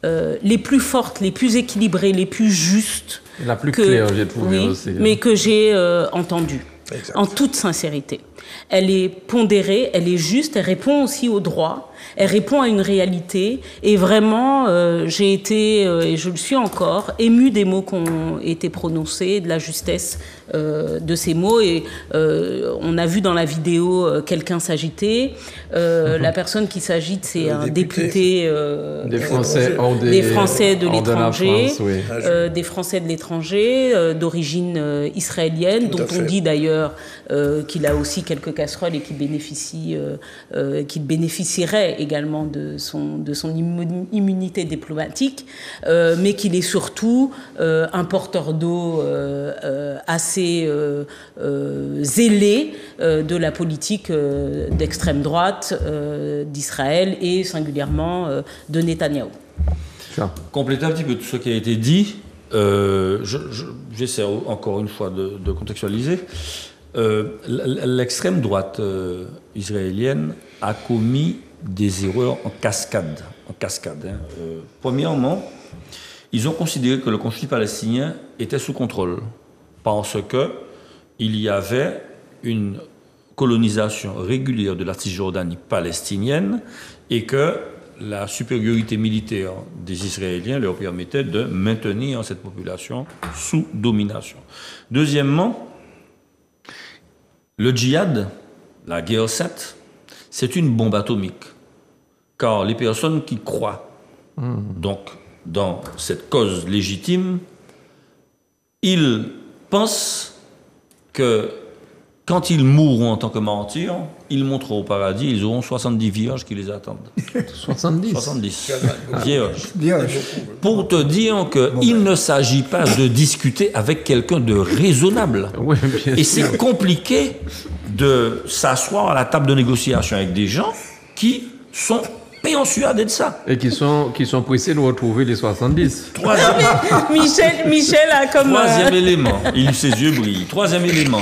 les plus fortes, les plus équilibrées, les plus justes. La plus claire, j'ai trouvé aussi. Mais que j'ai entendue, en toute sincérité. Elle est pondérée, elle est juste, elle répond aussi au droit. Elle répond à une réalité et vraiment, j'ai été, et je le suis encore, émue des mots qui ont été prononcés, de la justesse de ces mots. Et on a vu dans la vidéo quelqu'un s'agiter. La personne qui s'agite, c'est un député des Français de l'étranger, des Français de l'étranger, d'origine israélienne, dont on dit d'ailleurs qu'il a aussi quelques casseroles et qu'il bénéficierait également de son immunité diplomatique, mais qu'il est surtout un porteur d'eau assez zélé de la politique d'extrême droite d'Israël et singulièrement de Netanyahou. Compléter un petit peu tout ce qui a été dit, j'essaie encore une fois de contextualiser. L'extrême droite israélienne a commis des erreurs en cascade. Premièrement, ils ont considéré que le conflit palestinien était sous contrôle parce qu'il y avait une colonisation régulière de la Cisjordanie palestinienne et que la supériorité militaire des Israéliens leur permettait de maintenir cette population sous domination. Deuxièmement, le djihad, la guerre sainte, c'est une bombe atomique. Car les personnes qui croient donc dans cette cause légitime, ils pensent que quand ils mourront en tant que martyrs, ils monteront au paradis, ils auront 70 vierges qui les attendent. 70 vierges. Pour te dire qu'il ne s'agit pas de discuter avec quelqu'un de raisonnable. Oui, et c'est compliqué de s'asseoir à la table de négociation avec des gens qui sont persuadés de ça. Et qui sont pressés de retrouver les 70. Michel a comme... Troisième élément, ses yeux brillent. Troisième élément,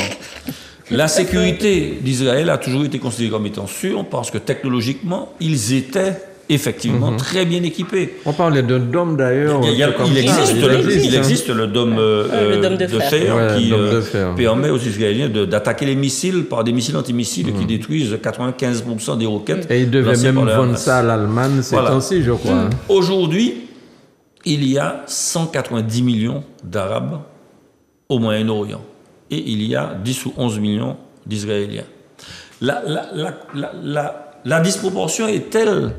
la sécurité d'Israël a toujours été considérée comme étant sûre parce que technologiquement, ils étaient effectivement très bien équipés. On parlait d'un dôme d'ailleurs. Il existe le dôme de fer qui permet aux Israéliens d'attaquer les missiles par des missiles antimissiles qui détruisent 95% des roquettes. Et ils devaient même vendre ça à l'Allemagne ces temps-ci, je crois. Aujourd'hui, il y a 190 millions d'Arabes au Moyen-Orient. Et il y a 10 ou 11 millions d'Israéliens. La disproportion est telle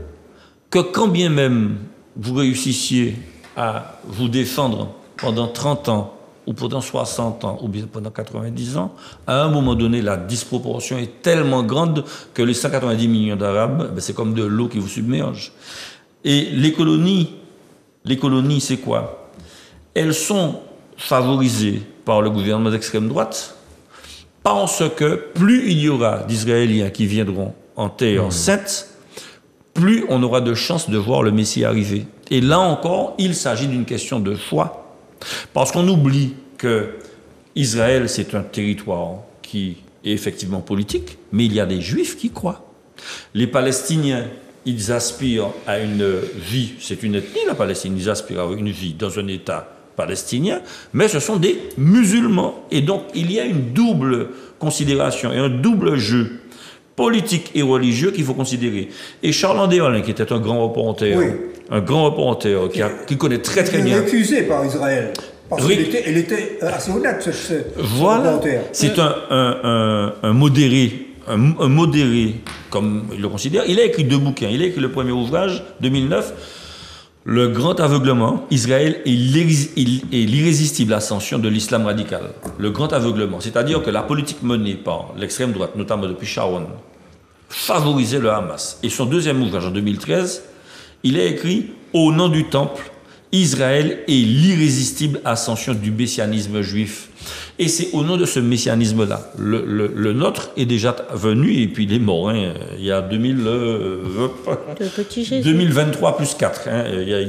que quand bien même vous réussissiez à vous défendre pendant 30 ans, ou pendant 60 ans, ou bien pendant 90 ans, à un moment donné, la disproportion est tellement grande que les 190 millions d'Arabes, c'est comme de l'eau qui vous submerge. Et les colonies, c'est quoi? Elles sont favorisées par le gouvernement d'extrême droite parce que plus il y aura d'Israéliens qui viendront en terre sainte, plus on aura de chances de voir le Messie arriver. Et là encore, il s'agit d'une question de choix. Parce qu'on oublie que Israël, c'est un territoire qui est effectivement politique, mais il y a des Juifs qui croient. Les Palestiniens, ils aspirent à une vie, c'est une ethnie la Palestine, ils aspirent à une vie dans un État palestinien, mais ce sont des musulmans. Et donc, il y a une double considération et un double jeu politique et religieux qu'il faut considérer. Et Charles Andéol, qui était un grand reporter, qui connaît très très bien. Il est accusé par Israël. Parce Oui. qu'il était assez honnête, ce Voilà, reporter. c'est un modéré, un modéré, comme il le considère. Il a écrit 2 bouquins. Il a écrit le premier ouvrage, 2009, Le grand aveuglement, Israël et l'irrésistible ascension de l'islam radical. Le grand aveuglement, c'est-à-dire que la politique menée par l'extrême droite, notamment depuis Sharon, favorisait le Hamas. Et son deuxième ouvrage, en 2013, il a écrit « Au nom du temple, Israël et l'irrésistible ascension du messianisme juif ». Et c'est au nom de ce messianisme-là. Le nôtre est déjà venu, et puis il est mort, hein, il y a 2023 plus 4. Hein, il y a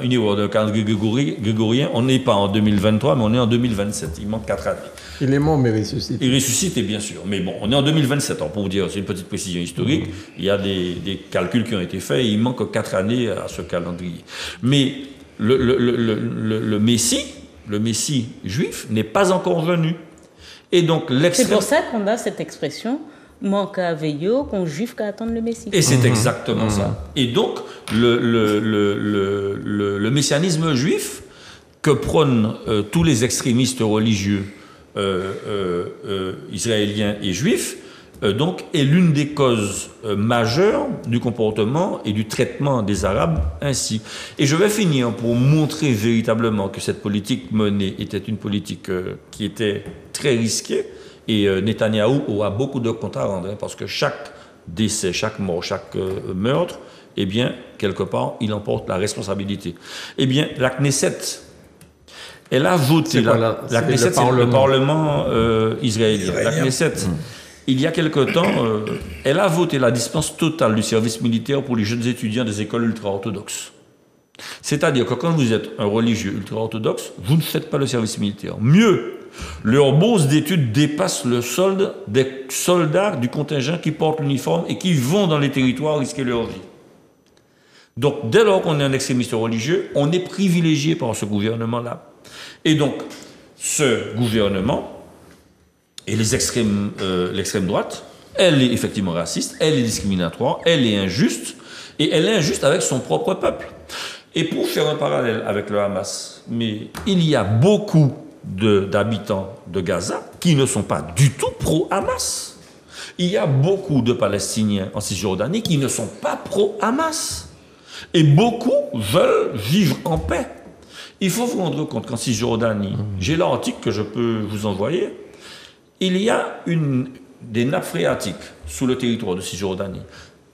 une erreur de calendrier grégorien. On n'est pas en 2023, mais on est en 2027. Il manque 4 années. Il est mort, mais ressuscité. Il ressuscite, bien sûr. Mais bon, on est en 2027. Alors, pour vous dire, c'est une petite précision historique. Il y a des calculs qui ont été faits, et il manque 4 années à ce calendrier. Mais le Messie juif n'est pas encore venu. Et donc c'est pour ça qu'on a cette expression manque à veiller qu'un juif qu'à attendre le Messie. Et c'est exactement ça. Et donc le messianisme juif que prônent tous les extrémistes religieux israéliens et juifs donc est l'une des causes majeures du comportement et du traitement des Arabes ainsi. Et je vais finir pour montrer véritablement que cette politique menée était une politique qui était très risquée. Et Netanyahou aura beaucoup de comptes à rendre, hein, parce que chaque décès, chaque mort, chaque meurtre, eh bien, quelque part, il emporte la responsabilité. Eh bien, la Knesset, elle a voté, la Knesset, c'est le Parlement israélien. La Knesset, il y a quelque temps, elle a voté la dispense totale du service militaire pour les jeunes étudiants des écoles ultra-orthodoxes. C'est-à-dire que quand vous êtes un religieux ultra-orthodoxe, vous ne faites pas le service militaire. Mieux, leur bourse d'études dépasse le solde des soldats du contingent qui portent l'uniforme et qui vont dans les territoires risquer leur vie. Donc, dès lors qu'on est un extrémiste religieux, on est privilégié par ce gouvernement-là. Et donc, ce gouvernement et l'extrême droite, elle est effectivement raciste, elle est discriminatoire, elle est injuste, et elle est injuste avec son propre peuple. Et pour faire un parallèle avec le Hamas, mais il y a beaucoup d'habitants de Gaza qui ne sont pas du tout pro-Hamas. Il y a beaucoup de Palestiniens en Cisjordanie qui ne sont pas pro-Hamas. Et beaucoup veulent vivre en paix. Il faut vous rendre compte qu'en Cisjordanie, j'ai l'article que je peux vous envoyer, il y a des nappes phréatiques sous le territoire de Cisjordanie.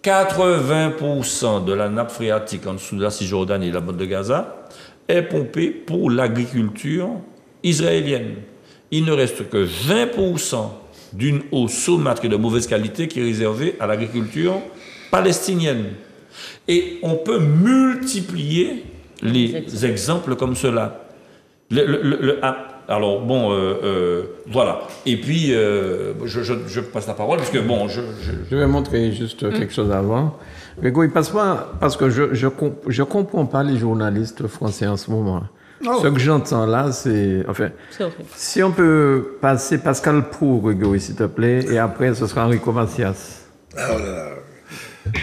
80% de la nappe phréatique en dessous de la Cisjordanie et la bande de Gaza est pompée pour l'agriculture israélienne. Il ne reste que 20% d'une eau saumâtre et de mauvaise qualité qui est réservée à l'agriculture palestinienne. Et on peut multiplier les exemples comme cela. Alors, bon, voilà. Et puis, je passe la parole, parce que, bon, je vais montrer juste quelque chose avant. Grégo, il passe pas, parce que je comprends pas les journalistes français en ce moment. Oh. Ce que j'entends là, c'est... Enfin, si on peut passer Pascal Prou, Grégory, s'il te plaît, et après, ce sera Enrico Macias. Oh là là.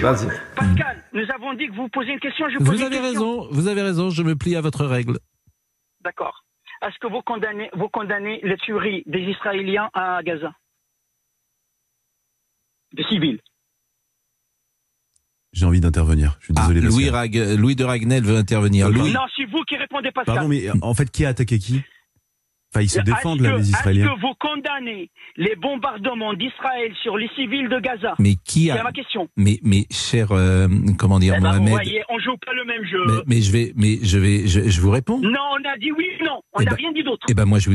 Vas-y. Pascal, nous avons dit que vous posez une question, je pose une question. Vous avez raison, je me plie à votre règle. D'accord. Est-ce que vous condamnez les tueries des Israéliens à Gaza? Des civils? J'ai envie d'intervenir. Je suis désolé. Louis de Ragnel veut intervenir. Non, c'est vous qui répondez, Pascal. Pardon, mais en fait, qui a attaqué qui? Enfin, ils se défendent, là, les Israéliens. Est-ce que vous condamnez les bombardements d'Israël sur les civils de Gaza? Mais qui a... C'est ma question. Mais cher, comment dire, Mohamed... Vous voyez, on joue pas le même jeu. Mais je vous réponds. Non, on a dit oui ou non. On n'a rien dit d'autre. Eh ben, moi, je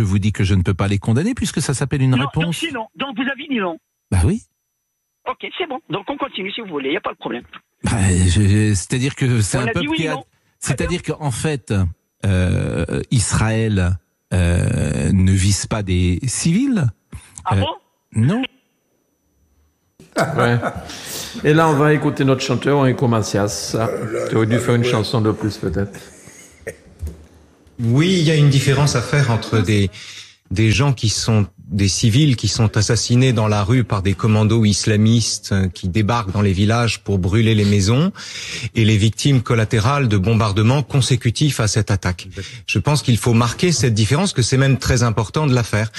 vous dis que je ne peux pas les condamner puisque ça s'appelle une réponse. Donc, donc vous avez dit non. Bah oui. Ok, c'est bon. Donc, on continue si vous voulez. Il n'y a pas de problème. C'est-à-dire que c'est un peuple qui a... C'est-à-dire qu'en fait, Israël ne vise pas des civils. Ah bon? Non. Ouais. Et là, on va écouter notre chanteur Enrico Macias. Tu aurais dû faire une chanson de plus, peut-être. Oui, il y a une différence à faire entre des gens qui sont des civils qui sont assassinés dans la rue par des commandos islamistes qui débarquent dans les villages pour brûler les maisons et les victimes collatérales de bombardements consécutifs à cette attaque. Je pense qu'il faut marquer cette différence, que c'est même très important de la faire.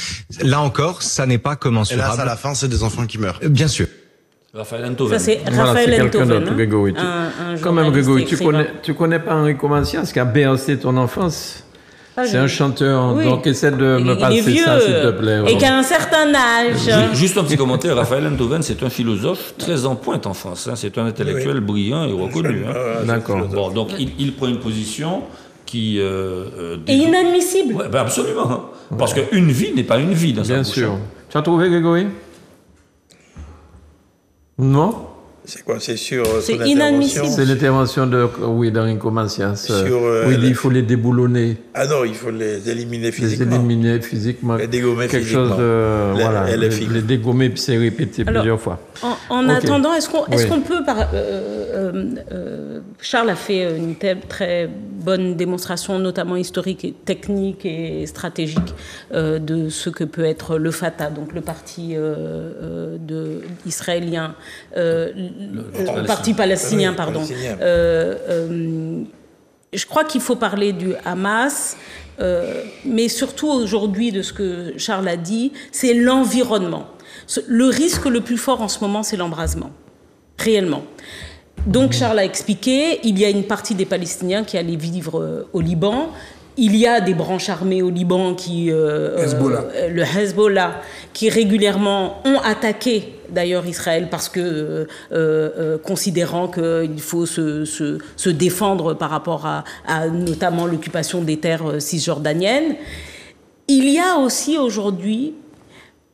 Là encore, ça n'est pas commensurable. Et là, à la fin, c'est des enfants qui meurent. Bien sûr. Raphaël Enthoven. Ça, c'est Voilà, Raphaël c'est quelqu'un Enthoven, d'autre, hein, Grégory. Quand même, Grégory, tu connais pas Enrico Macias qui a bercé ton enfance? C'est un chanteur, oui. Donc essaie de me passer ça, s'il te plaît. Et qui a un certain âge. Juste un petit commentaire, Raphaël Enthoven, c'est un philosophe très en pointe en France. Hein. C'est un intellectuel brillant et reconnu. Hein. D'accord. Bon, donc il prend une position qui... est inadmissible. Ouais, ben absolument. Parce qu'une vie n'est pas une vie dans Bien sa bouche. sûr. Tu as trouvé, Grégory? Non? C'est quoi? C'est sur C'est son inadmissible. intervention? C'est l'intervention d'Enrico Macias. Où il dit qu'il faut les déboulonner. Ah non, il faut les éliminer Les physiquement. éliminer physiquement. Les dégommer Quelque physiquement. chose de... Voilà. LFI. Les dégommer, puis c'est répété plusieurs fois. En Ok. attendant, est-ce qu'on Oui. peut... Charles a fait une très bonne démonstration, notamment historique, et technique et stratégique, de ce que peut être le Fatah, donc le parti israélien, le parti palestinien, Oui, pardon. palestinien. Je crois qu'il faut parler du Hamas, mais surtout aujourd'hui de ce que Charles a dit, c'est l'environnement. Le risque le plus fort en ce moment, c'est l'embrasement, réellement. Donc Charles a expliqué, il y a une partie des Palestiniens qui allaient vivre au Liban. Il y a des branches armées au Liban qui, le Hezbollah, qui régulièrement ont attaqué d'ailleurs Israël parce que considérant qu'il faut se défendre par rapport à notamment l'occupation des terres cisjordaniennes. Il y a aussi aujourd'hui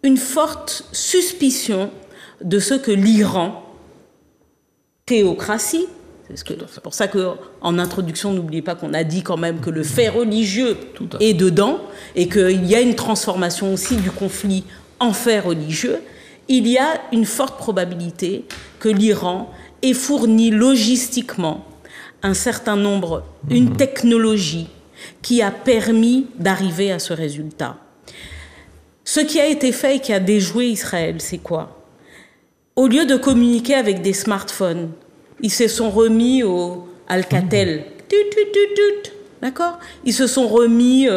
une forte suspicion de ce que l'Iran, théocratie, c'est pour ça qu'en introduction, n'oubliez pas qu'on a dit quand même que le fait religieux est dedans et qu'il y a une transformation aussi du conflit en fait religieux. Il y a une forte probabilité que l'Iran ait fourni logistiquement un certain nombre, une technologie qui a permis d'arriver à ce résultat. Ce qui a été fait et qui a déjoué Israël, c'est quoi? Au lieu de communiquer avec des smartphones, ils se sont remis au Alcatel. D'accord? Ils se sont remis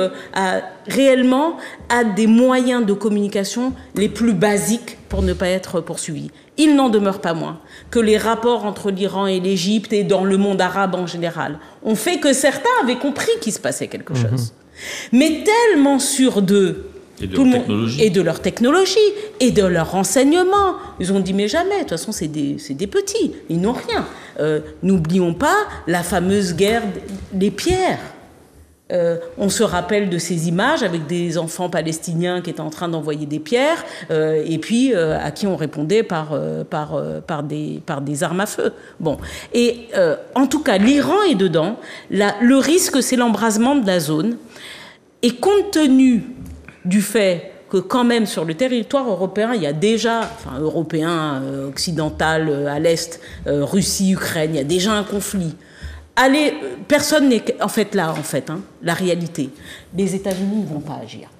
réellement à des moyens de communication les plus basiques pour ne pas être poursuivis. Il n'en demeure pas moins que les rapports entre l'Iran et l'Égypte et dans le monde arabe en général ont fait que certains avaient compris qu'il se passait quelque chose. Mais tellement sûrs d'eux, et de leur technologie, et de leur renseignement. Ils ont dit, mais jamais, de toute façon, c'est des petits, ils n'ont rien. N'oublions pas la fameuse guerre des pierres. On se rappelle de ces images avec des enfants palestiniens qui étaient en train d'envoyer des pierres, et puis à qui on répondait par des armes à feu. Bon. Et en tout cas, l'Iran est dedans. Le risque, c'est l'embrasement de la zone. Et compte tenu du fait que quand même sur le territoire européen, il y a déjà, enfin européen, occidental, à l'est, Russie, Ukraine, il y a déjà un conflit. Personne n'est en fait là, la réalité. Les États-Unis ne vont pas agir.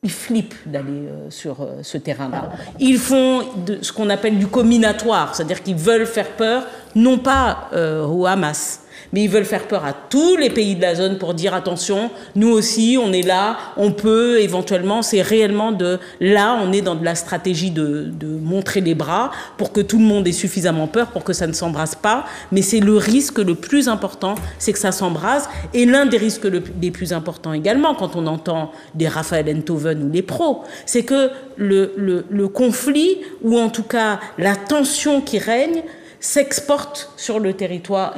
Ils flippent d'aller sur ce terrain-là. Ils font ce qu'on appelle du combinatoire, c'est-à-dire qu'ils veulent faire peur, non pas au Hamas, mais ils veulent faire peur à tous les pays de la zone pour dire attention, nous aussi, on est là, on peut éventuellement, c'est réellement là, on est dans de la stratégie de montrer les bras pour que tout le monde ait suffisamment peur pour que ça ne s'embrase pas. Mais c'est le risque le plus important, c'est que ça s'embrase. Et l'un des risques les plus importants également, quand on entend des Raphaël Enthoven ou les pros, c'est que le conflit, ou en tout cas la tension qui règne, s'exporte sur les territoires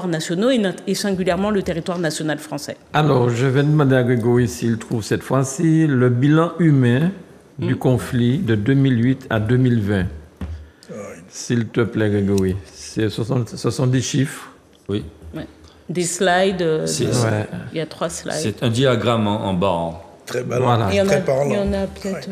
nationaux et singulièrement le territoire national français. Alors, je vais demander à Grégory s'il trouve cette fois-ci le bilan humain du conflit de 2008 à 2020. S'il te plaît, Grégory. C'est 70 chiffres. Oui. Ouais. Des slides. Ouais. Il y a 3 slides. C'est un diagramme en barre. Très ballon, Voilà. Il y en très a, parlant. il y en a peut-être.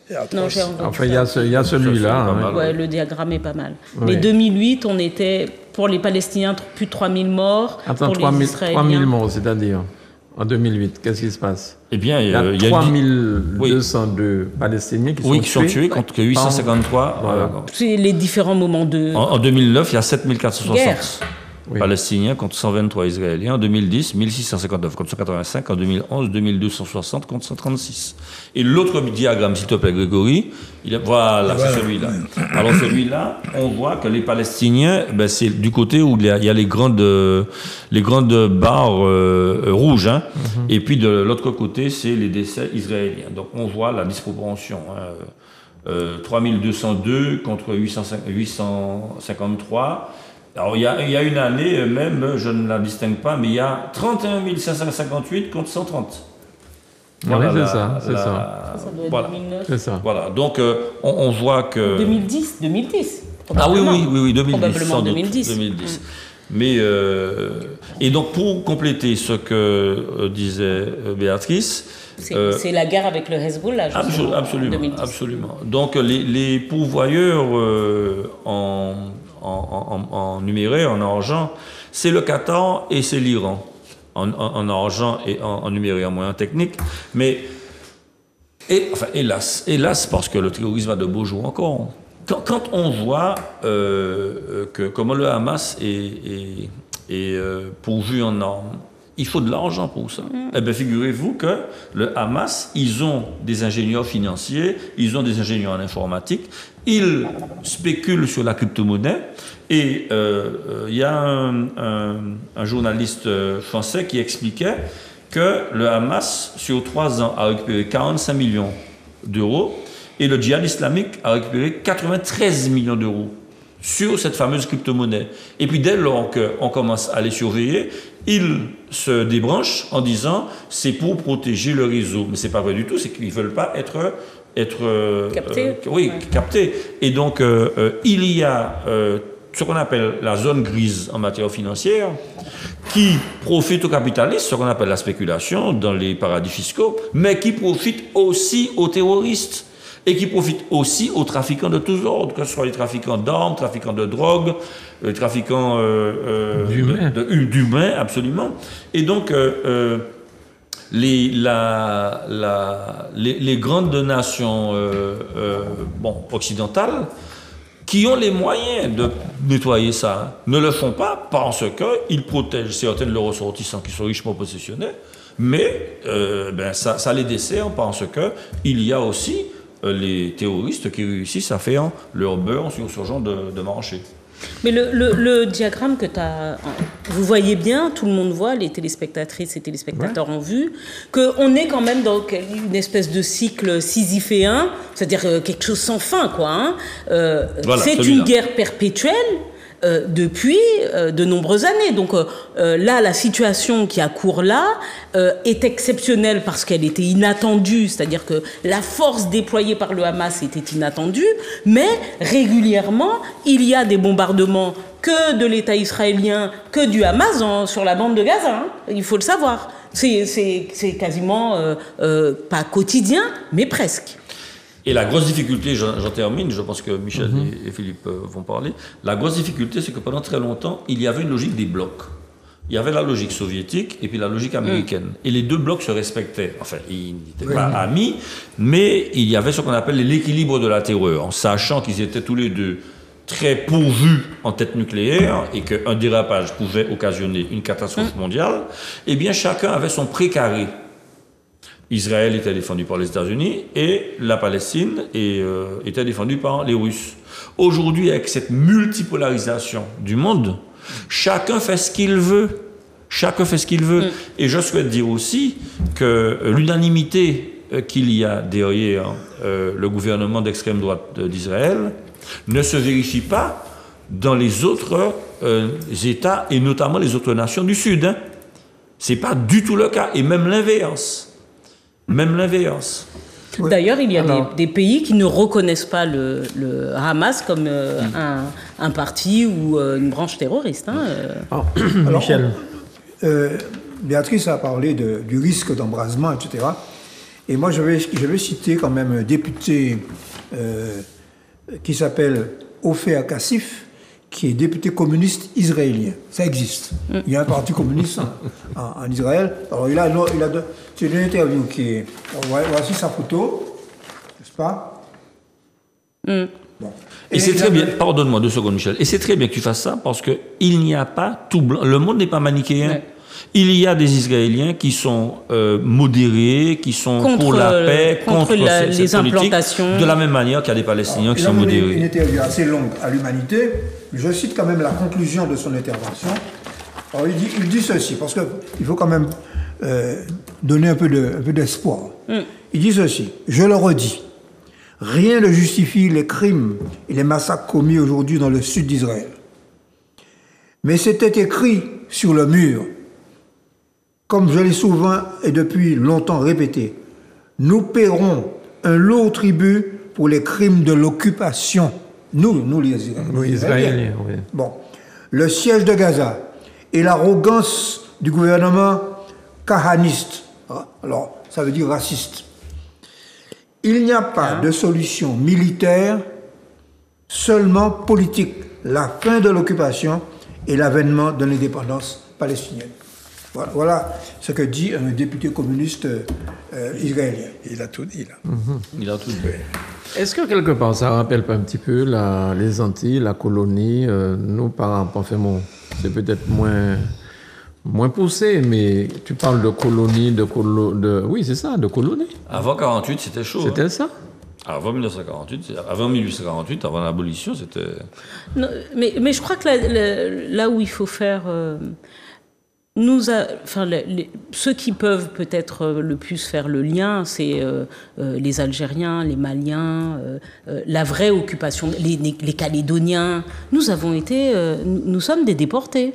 Ouais. Non, j'ai entendu Enfin, il y a celui-là. Hein. Ouais, le diagramme est pas mal. Oui. Mais 2008, on était, pour les Palestiniens, plus de 3000 morts. Attends, pour 3000 les Israéliens. 3000 morts, c'est-à-dire en 2008, qu'est-ce qui se passe? Eh bien, Il y a 3202 Palestiniens qui sont tués contre 853. Voilà. C'est les différents moments de. En 2009, il y a 7460 Guerre. Oui. Palestiniens contre 123 Israéliens. En 2010, 1659 contre 185. En 2011, 2260 contre 136. Et l'autre diagramme, s'il te plaît, Grégory, voilà, c'est celui-là. Alors celui-là, on voit que les Palestiniens, c'est du côté où il y a les grandes barres rouges. Hein, et puis de l'autre côté, c'est les décès israéliens. Donc on voit la disproportion. 3202 contre 853. Alors, il y a une année, même, je ne la distingue pas, mais il y a 31 558 contre 130. Voilà, c'est ça. Ça doit être Voilà. 2009. C'est ça. Voilà, donc on voit que... 2010. Ah oui, 2010. Probablement Sans doute, 2010. Mais, et donc, pour compléter ce que disait Béatrice... C'est la guerre avec le Hezbollah, justement, absolument, 2010. absolument. Donc, les pourvoyeurs en numéraire, en argent, c'est le Qatar et c'est l'Iran. En argent et en numéraire, en moyen technique. Mais, hélas, parce que le terrorisme a de beaux jours encore. Quand on voit comment le Hamas est pourvu en armes, il faut de l'argent pour ça. Eh bien, figurez-vous que le Hamas, ils ont des ingénieurs financiers, ils ont des ingénieurs en informatique, ils spéculent sur la crypto-monnaie. Et il y a un journaliste français qui expliquait que le Hamas, sur 3 ans, a récupéré 45 millions d'euros et le djihad islamique a récupéré 93 millions d'euros sur cette fameuse crypto-monnaie. Et puis dès lors qu'on commence à les surveiller, ils se débranchent en disant c'est pour protéger le réseau. Mais c'est pas vrai du tout, c'est qu'ils ne veulent pas être captés. Et donc il y a ce qu'on appelle la zone grise en matière financière qui profite aux capitalistes, ce qu'on appelle la spéculation dans les paradis fiscaux, mais qui profite aussi aux terroristes. Et qui profitent aussi aux trafiquants de tous ordres, que ce soit les trafiquants d'armes, trafiquants de drogue, les trafiquants d'humains, absolument. Et donc, les grandes nations occidentales qui ont les moyens de nettoyer ça ne le font pas parce qu'ils protègent certains de leurs ressortissants qui sont richement possessionnés, mais ça les dessert parce qu'il y a aussi les terroristes qui réussissent à faire leur beurre sur ce genre de marché. Mais le diagramme que tu as... Vous voyez bien, tout le monde voit, les téléspectatrices et téléspectateurs ont vu, qu'on est quand même dans une espèce de cycle sisyphéen, c'est-à-dire quelque chose sans fin, quoi. Hein. Voilà, c'est une guerre perpétuelle depuis de nombreuses années. Donc là, la situation qui a cours là est exceptionnelle parce qu'elle était inattendue, c'est-à-dire que la force déployée par le Hamas était inattendue, mais régulièrement, il y a des bombardements que de l'État israélien, que du Hamas sur la bande de Gaza. Hein. Il faut le savoir. C'est quasiment pas quotidien, mais presque. Et la grosse difficulté, j'en termine, je pense que Michel et Philippe vont parler, la grosse difficulté, c'est que pendant très longtemps, il y avait une logique des blocs. Il y avait la logique soviétique et puis la logique américaine. Et les deux blocs se respectaient. Enfin, ils n'étaient pas amis, mais il y avait ce qu'on appelle l'équilibre de la terreur, en sachant qu'ils étaient tous les deux très pourvus en tête nucléaire et qu'un dérapage pouvait occasionner une catastrophe mondiale. Eh bien, chacun avait son précaré. Israël était défendu par les États-Unis et la Palestine était défendue par les Russes. Aujourd'hui, avec cette multipolarisation du monde, chacun fait ce qu'il veut. Chacun fait ce qu'il veut. Et je souhaite dire aussi que l'unanimité qu'il y a derrière le gouvernement d'extrême droite d'Israël ne se vérifie pas dans les autres États et notamment les autres nations du Sud. Hein. Ce n'est pas du tout le cas. Et même l'inverse. Même l'inverse. Oui. D'ailleurs, il y a des pays qui ne reconnaissent pas le Hamas comme un parti ou une branche terroriste. Hein. Alors, Michel. Béatrice a parlé du risque d'embrasement, etc. Et moi, je vais citer quand même un député qui s'appelle Ofer Kassif, qui est député communiste israélien. Ça existe. Il y a un parti communiste en Israël. Alors, c'est une interview qui est... Voici sa photo, n'est-ce pas? Bon. Et c'est très bien, pardonne-moi 2 secondes Michel, et c'est très bien que tu fasses ça parce qu'il n'y a pas tout blanc, le monde n'est pas manichéen. Ouais. Il y a des Israéliens qui sont modérés, qui sont pour la paix, contre les implantations. De la même manière qu'il y a des Palestiniens qui sont modérés. Une interview assez longue à l'Humanité. Je cite quand même la conclusion de son intervention. Alors, il dit ceci, parce qu'il faut quand même donner un peu d'espoir. Il dit ceci, je le redis, rien ne justifie les crimes et les massacres commis aujourd'hui dans le sud d'Israël. Mais c'était écrit sur le mur, comme je l'ai souvent et depuis longtemps répété, nous paierons un lourd tribut pour les crimes de l'occupation. Nous les Israéliens. Oui, Israéliens, oui. Bon. Le siège de Gaza et l'arrogance du gouvernement kahaniste. Alors, ça veut dire raciste. Il n'y a pas de solution militaire, seulement politique. La fin de l'occupation et l'avènement de l'indépendance palestinienne. Voilà ce que dit un député communiste israélien. Il a tout dit, là. Il a tout dit. Est-ce que quelque part, ça rappelle pas un petit peu les Antilles, la colonie nous, par rapport, enfin bon, c'est peut-être moins poussé, mais tu parles de colonie, oui, c'est ça, de colonie. Avant 48, c'était chaud. C'était ça. Avant 1848, avant l'abolition, c'était... Non, mais je crois que là où il faut faire... ceux qui peuvent peut-être le plus faire le lien, c'est les Algériens, les Maliens, la vraie occupation, les Calédoniens. Nous sommes des déportés.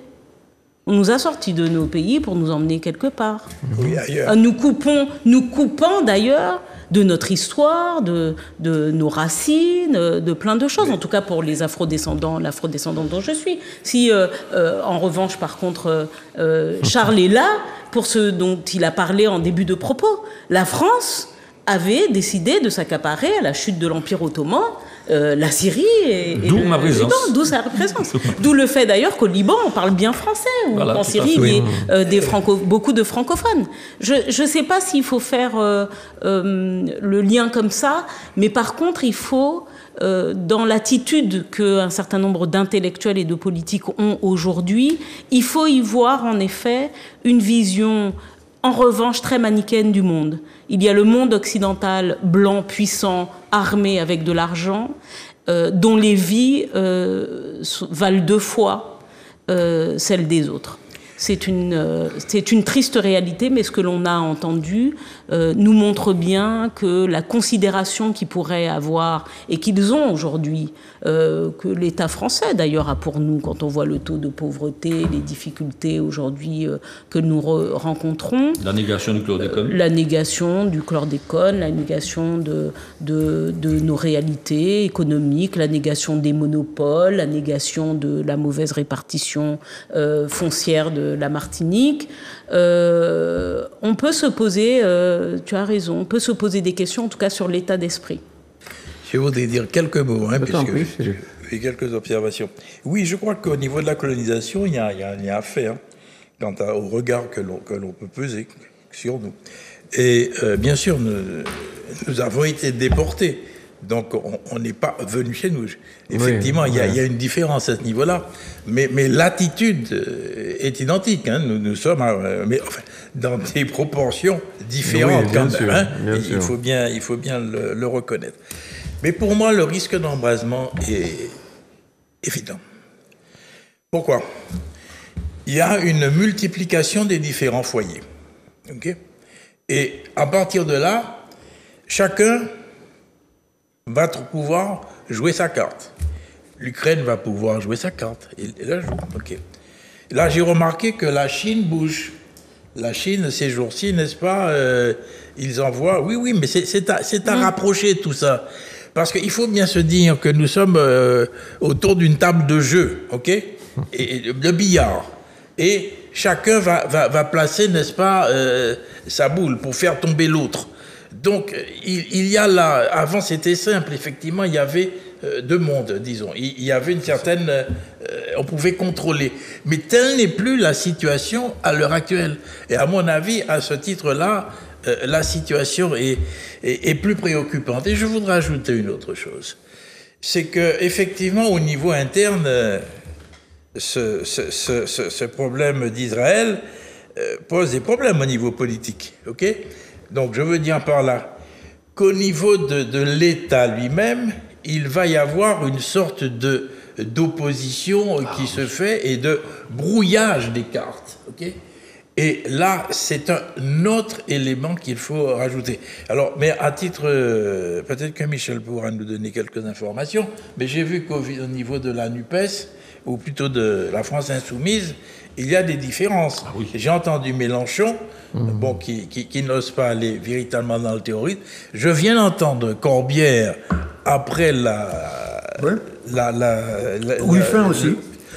On nous a sortis de nos pays pour nous emmener quelque part. Oui, ailleurs. Nous coupant d'ailleurs de notre histoire, de nos racines, de plein de choses. En tout cas pour les l'afrodescendant dont je suis. Si, en revanche, par contre, Charles est là pour ce dont il a parlé en début de propos. La France avait décidé de s'accaparer à la chute de l'Empire ottoman la Syrie et d'où ma présence. D'où sa présence. D'où le fait d'ailleurs qu'au Liban, on parle bien français, ou en Syrie, il y a beaucoup de francophones. Je ne sais pas s'il faut faire le lien comme ça, mais par contre, il faut, dans l'attitude qu'un certain nombre d'intellectuels et de politiques ont aujourd'hui, il faut y voir en effet une vision, en revanche, très manichéenne du monde. Il y a le monde occidental, blanc, puissant, armé avec de l'argent, dont les vies valent 2 fois celles des autres. C'est une triste réalité, mais ce que l'on a entendu nous montre bien que la considération qu'ils pourraient avoir, et qu'ils ont aujourd'hui, que l'État français d'ailleurs a pour nous, quand on voit le taux de pauvreté, les difficultés aujourd'hui que nous rencontrons. La négation du chlordécone. La négation du chlordécone, la négation de nos réalités économiques, la négation des monopoles, la négation de la mauvaise répartition foncière de la Martinique. On peut se poser, tu as raison, on peut se poser des questions, en tout cas sur l'état d'esprit. Je voudrais dire quelques mots, puisque j'ai quelques observations. Oui, je crois qu'au niveau de la colonisation, il y a un fait, quant au regard que l'on peut peser sur nous. Et bien sûr, nous avons été déportés. Donc, on n'est pas venu chez nous. Effectivement, il y a une différence à ce niveau-là. Mais l'attitude est identique. Nous sommes dans des proportions différentes. Oui, bien sûr, bien sûr. Il faut bien le reconnaître. Mais pour moi, le risque d'embrasement est évident. Pourquoi ? Il y a une multiplication des différents foyers. Okay ? Et à partir de là, chacun va pouvoir jouer sa carte. L'Ukraine va pouvoir jouer sa carte. Et là, j'ai remarqué que la Chine bouge. La Chine, ces jours-ci, n'est-ce pas, ils envoient... Oui, mais c'est à rapprocher tout ça. Parce qu'il faut bien se dire que nous sommes autour d'une table de jeu, ok, et de billard. Et chacun va placer, n'est-ce pas, sa boule pour faire tomber l'autre. Donc, il y a là... Avant, c'était simple. Effectivement, il y avait deux mondes, disons. Il y avait une certaine... on pouvait contrôler. Mais telle n'est plus la situation à l'heure actuelle. Et à mon avis, à ce titre-là, la situation est plus préoccupante. Et je voudrais ajouter une autre chose. C'est qu'effectivement, au niveau interne, ce problème d'Israël pose des problèmes au niveau politique. Ok ? Donc, je veux dire par là qu'au niveau de l'État lui-même, il va y avoir une sorte d'opposition qui se fait et de brouillage des cartes. Ok ? Et là, c'est un autre élément qu'il faut rajouter. Alors, mais à titre... peut-être que Michel pourra nous donner quelques informations, mais j'ai vu qu'au niveau de la NUPES, ou plutôt de la France Insoumise, il y a des différences. Ah oui. J'ai entendu Mélenchon, bon, qui n'ose pas aller véritablement dans le terrorisme. Je viens d'entendre Corbière après Ruffin aussi.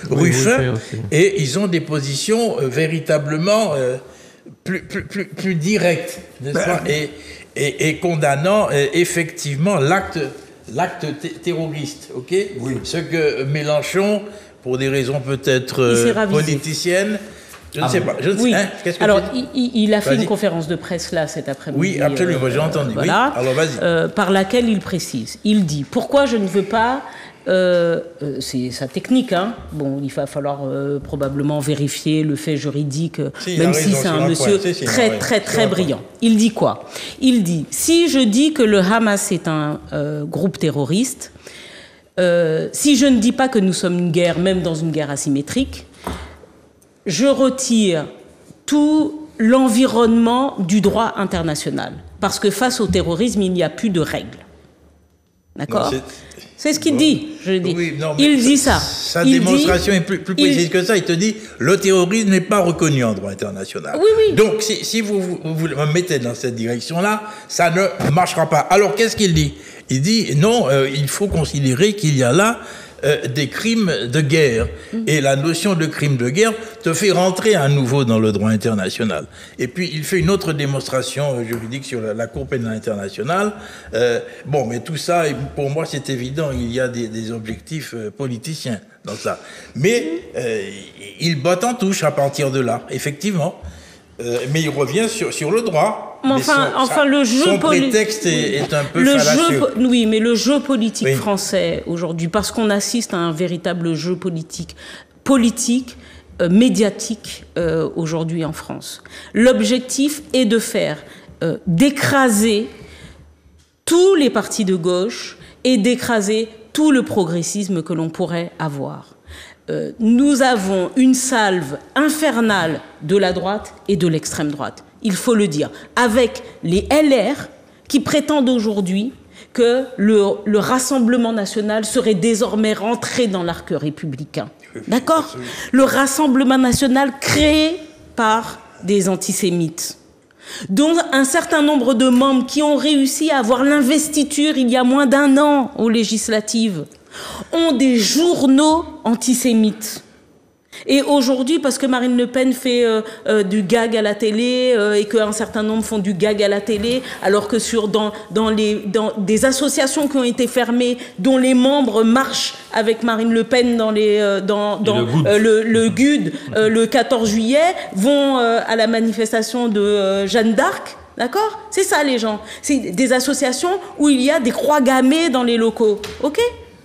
Ruffin, et ils ont des positions véritablement plus directes, n'est-ce pas, et condamnant effectivement l'acte terroriste, ok. Oui. Ce que Mélenchon, pour des raisons peut-être politiciennes, je ne sais pas. Oui. Alors, il a fait une conférence de presse là cet après-midi. Oui, absolument, j'ai entendu. Voilà, oui. Alors, vas-y. Par laquelle il précise. Il dit pourquoi je ne veux pas. C'est sa technique, hein. Bon, il va falloir probablement vérifier le fait juridique, même si c'est un monsieur très brillant. Il dit quoi? Il dit, si je dis que le Hamas est un groupe terroriste, si je ne dis pas que nous sommes une guerre, même dans une guerre asymétrique, je retire tout l'environnement du droit international. Parce que face au terrorisme, il n'y a plus de règles. D'accord? C'est ce qu'il dit, je dis. Oui, non, il dit ça. Sa démonstration est plus précise que ça. Il te dit, le terrorisme n'est pas reconnu en droit international. Oui, oui. Donc, si vous me mettez dans cette direction-là, ça ne marchera pas. Alors, qu'est-ce qu'il dit? Il dit, non, il faut considérer qu'il y a là des crimes de guerre. Et la notion de crime de guerre te fait rentrer à nouveau dans le droit international. Et puis, il fait une autre démonstration juridique sur la Cour pénale internationale. Bon, mais tout ça, pour moi, c'est évident, il y a des objectifs politiciens dans ça. Mais il botte en touche à partir de là, effectivement. Mais il revient sur le droit. Enfin, le jeu son prétexte est un peu fallacieux. Oui, mais le jeu politique français aujourd'hui, parce qu'on assiste à un véritable jeu politique, médiatique aujourd'hui en France. L'objectif est de faire d'écraser tous les partis de gauche et d'écraser tout le progressisme que l'on pourrait avoir. Nous avons une salve infernale de la droite et de l'extrême droite, il faut le dire, avec les LR qui prétendent aujourd'hui que le Rassemblement national serait désormais rentré dans l'arc républicain. D'accord ? Le Rassemblement national créé par des antisémites, dont un certain nombre de membres qui ont réussi à avoir l'investiture il y a moins d'1 an aux législatives, ont des journaux antisémites. Et aujourd'hui, parce que Marine Le Pen fait du gag à la télé et qu'un certain nombre font du gag à la télé, alors que dans des associations qui ont été fermées, dont les membres marchent avec Marine Le Pen dans le GUD le 14 juillet, vont à la manifestation de Jeanne d'Arc. D'accord ? C'est ça, les gens. C'est des associations où il y a des croix gammées dans les locaux. OK ?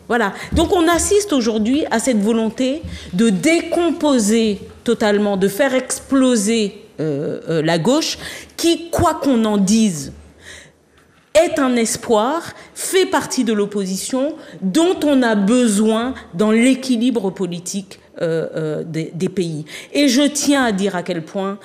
Voilà. Donc on assiste aujourd'hui à cette volonté de décomposer totalement, de faire exploser la gauche, qui, quoi qu'on en dise, est un espoir, fait partie de l'opposition, dont on a besoin dans l'équilibre politique des pays. Et je tiens à dire à quel point...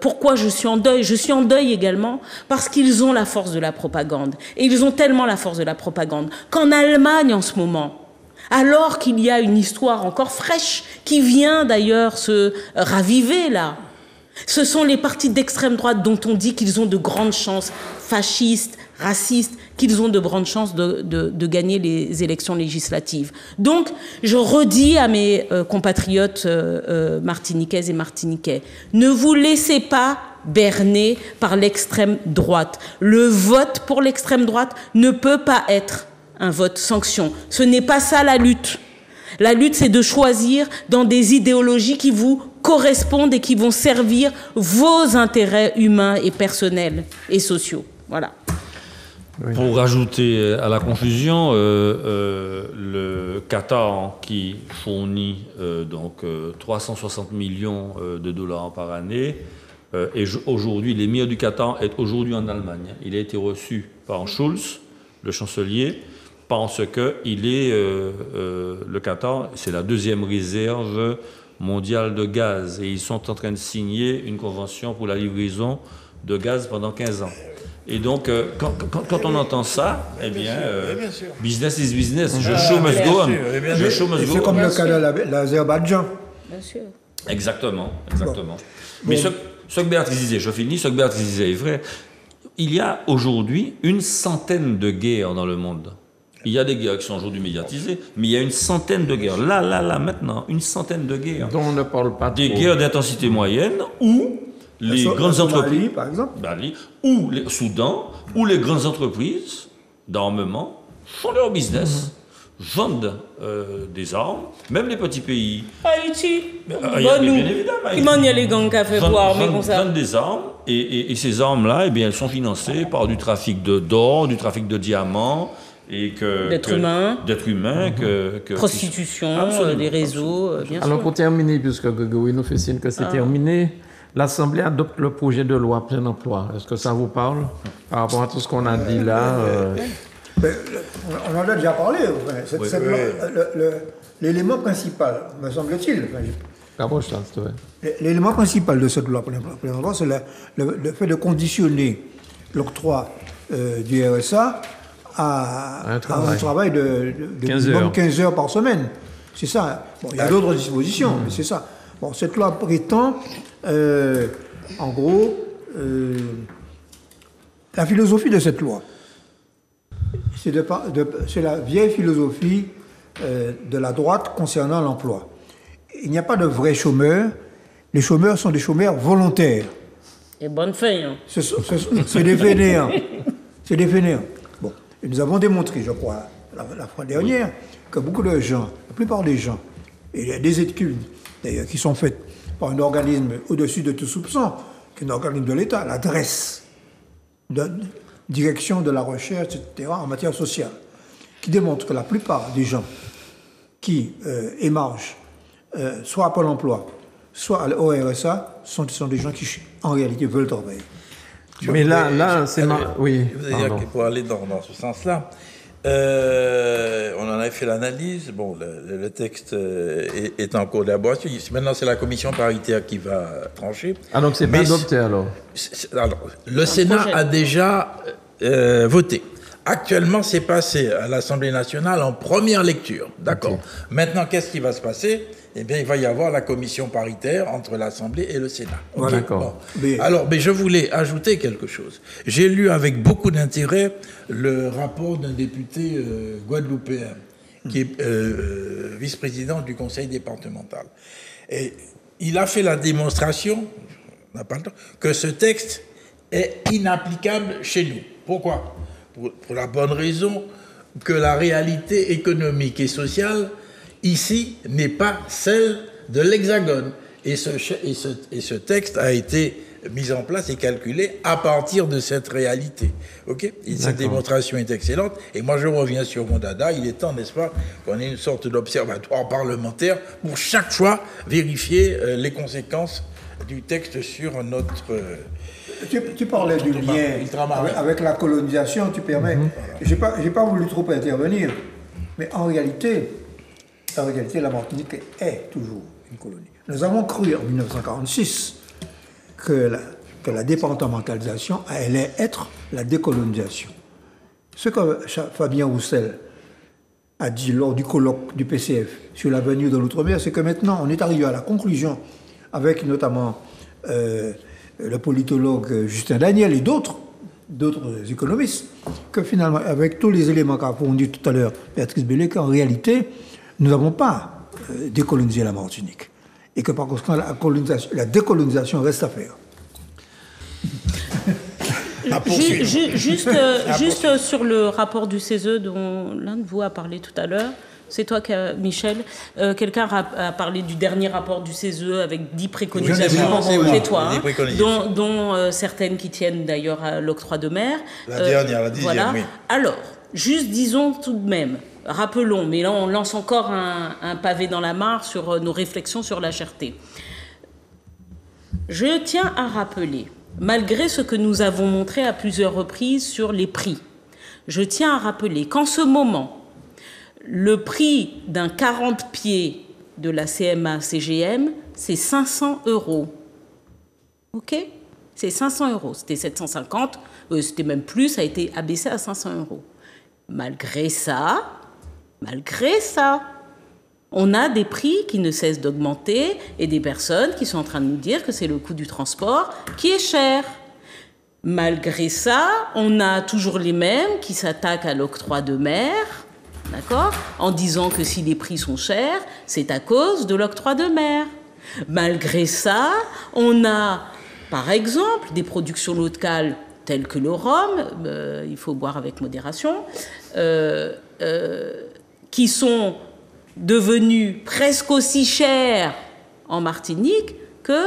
pourquoi je suis en deuil? Je suis en deuil également parce qu'ils ont la force de la propagande. Et ils ont tellement la force de la propagande qu'en Allemagne en ce moment, alors qu'il y a une histoire encore fraîche qui vient d'ailleurs se raviver là, Ce sont les partis d'extrême droite dont on dit qu'ils ont de grandes chances, fascistes, racistes, qu'ils ont de grandes chances de gagner les élections législatives. Donc, je redis à mes compatriotes martiniquaises et martiniquais, ne vous laissez pas berner par l'extrême droite. Le vote pour l'extrême droite ne peut pas être un vote sanction. Ce n'est pas ça la lutte. La lutte, c'est de choisir dans des idéologies qui vous correspondent et qui vont servir vos intérêts humains et personnels et sociaux. Voilà. Oui. Pour rajouter à la confusion, le Qatar qui fournit 360 millions de dollars par année, et aujourd'hui, l'émir du Qatar est aujourd'hui en Allemagne. Il a été reçu par Schulz, le chancelier, parce que le Qatar, c'est la deuxième réserve mondiale de gaz, et ils sont en train de signer une convention pour la livraison de gaz pendant 15 ans. Et donc, quand on entend ça, eh bien, business is business. Je show must go on. C'est comme le cas de l'Azerbaïdjan. Bien sûr. Exactement. Mais ce que Béatrice disait, je finis, ce que Béatrice disait est vrai. Il y a aujourd'hui une centaine de guerres dans le monde. Il y a des guerres qui sont aujourd'hui médiatisées, mais il y a une centaine de guerres. Là, maintenant, une centaine de guerres. Dont on ne parle pas des guerres d'intensité moyenne où les grandes entreprises, par exemple, ou le Soudan, où les grandes entreprises d'armement font leur business, vendent des armes, même les petits pays. Haïti, bien évidemment. Il m'en y a les gangs qui a fait voir, mais comme ça. Vendent des armes, et ces armes-là, eh bien, elles sont financées par du trafic d'or, du trafic de diamants, d'êtres humains, prostitution, des réseaux, bien sûr. Alors pour terminer, puisque Grégory nous fait signe que c'est terminé, l'Assemblée adopte le projet de loi plein emploi. Est-ce que ça vous parle par rapport à tout ce qu'on a dit là On en a déjà parlé. L'élément principal, me semble-t-il, l'élément principal de cette loi plein emploi, c'est le fait de conditionner l'octroi du RSA à un travail de 15 heures par semaine. C'est ça. Bon, il y a d'autres dispositions, mais c'est ça. Bon, cette loi prétend, en gros, la philosophie de cette loi. C'est la vieille philosophie de la droite concernant l'emploi. Il n'y a pas de vrais chômeurs. Les chômeurs sont des chômeurs volontaires. Et bonne feigne. C'est des fainéants. C'est des fainéants. Bon, et nous avons démontré, je crois, la fois dernière, que beaucoup de gens, la plupart des gens, et il y a des études d'ailleurs qui sont faites par un organisme au-dessus de tout soupçon, qui est un organisme de l'État, la DRES, de Direction de la Recherche, etc., en matière sociale, qui démontre que la plupart des gens qui émargent, soit à Pôle emploi, soit au RSA, sont des gens qui, en réalité, veulent travailler. Mais là, c'est... Oui, je veux dire que pour aller dans ce sens-là, on en avait fait l'analyse. Bon, le texte est en cours d'élaboration. Maintenant, c'est la commission paritaire qui va trancher. Ah, donc c'est pas adopté alors. Alors, le Sénat a déjà voté. Actuellement, c'est passé à l'Assemblée nationale en première lecture. D'accord. Okay. Maintenant, qu'est-ce qui va se passer ? Eh bien, il va y avoir la commission paritaire entre l'Assemblée et le Sénat. Okay. D'accord. Bon. Alors, mais je voulais ajouter quelque chose. J'ai lu avec beaucoup d'intérêt le rapport d'un député guadeloupéen qui est vice-président du conseil départemental. Et il a fait la démonstration, on n'a pas le temps, que ce texte est inapplicable chez nous. Pourquoi ? Pour la bonne raison que la réalité économique et sociale ici n'est pas celle de l'Hexagone. Et ce texte a été mis en place et calculé à partir de cette réalité. Okay ? Et cette démonstration est excellente. Et moi, je reviens sur mon dada. Il est temps, n'est-ce pas, qu'on ait une sorte d'observatoire parlementaire pour chaque fois vérifier les conséquences du texte sur notre... Tu parlais du lien avec la colonisation, tu permets. J'ai pas voulu trop intervenir, mais en réalité, la Martinique est toujours une colonie. Nous avons cru en 1946 que la départementalisation allait être la décolonisation. Ce que Fabien Roussel a dit lors du colloque du PCF sur l'avenir de l'outre-mer, c'est que maintenant on est arrivé à la conclusion, avec notamment le politologue Justin Daniel et d'autres économistes, que finalement, avec tous les éléments qu'a fournis tout à l'heure Béatrice Bellé, qu'en réalité, nous n'avons pas décolonisé la Martinique. Et que par conséquent, la décolonisation reste à faire. Juste sur le rapport du CESE dont l'un de vous a parlé tout à l'heure, c'est toi, Michel. Quelqu'un a parlé du dernier rapport du CESE avec 10 préconisations, c'est toi, dont certaines qui tiennent d'ailleurs à l'octroi de mer. La dernière, la 10e, voilà. oui. Alors, juste disons tout de même, rappelons, mais là on lance encore un pavé dans la mare sur nos réflexions sur la cherté. Je tiens à rappeler, malgré ce que nous avons montré à plusieurs reprises sur les prix, je tiens à rappeler qu'en ce moment, le prix d'un 40 pieds de la CMA-CGM, c'est 500 €. OK ? C'est 500 €. C'était 750, c'était même plus, ça a été abaissé à 500 €. Malgré ça, on a des prix qui ne cessent d'augmenter et des personnes qui sont en train de nous dire que c'est le coût du transport qui est cher. Malgré ça, on a toujours les mêmes qui s'attaquent à l'octroi de mer, d'accord, en disant que si les prix sont chers, c'est à cause de l'octroi de mer. Malgré ça, on a, par exemple, des productions locales telles que le rhum, il faut boire avec modération, qui sont devenues presque aussi chères en Martinique que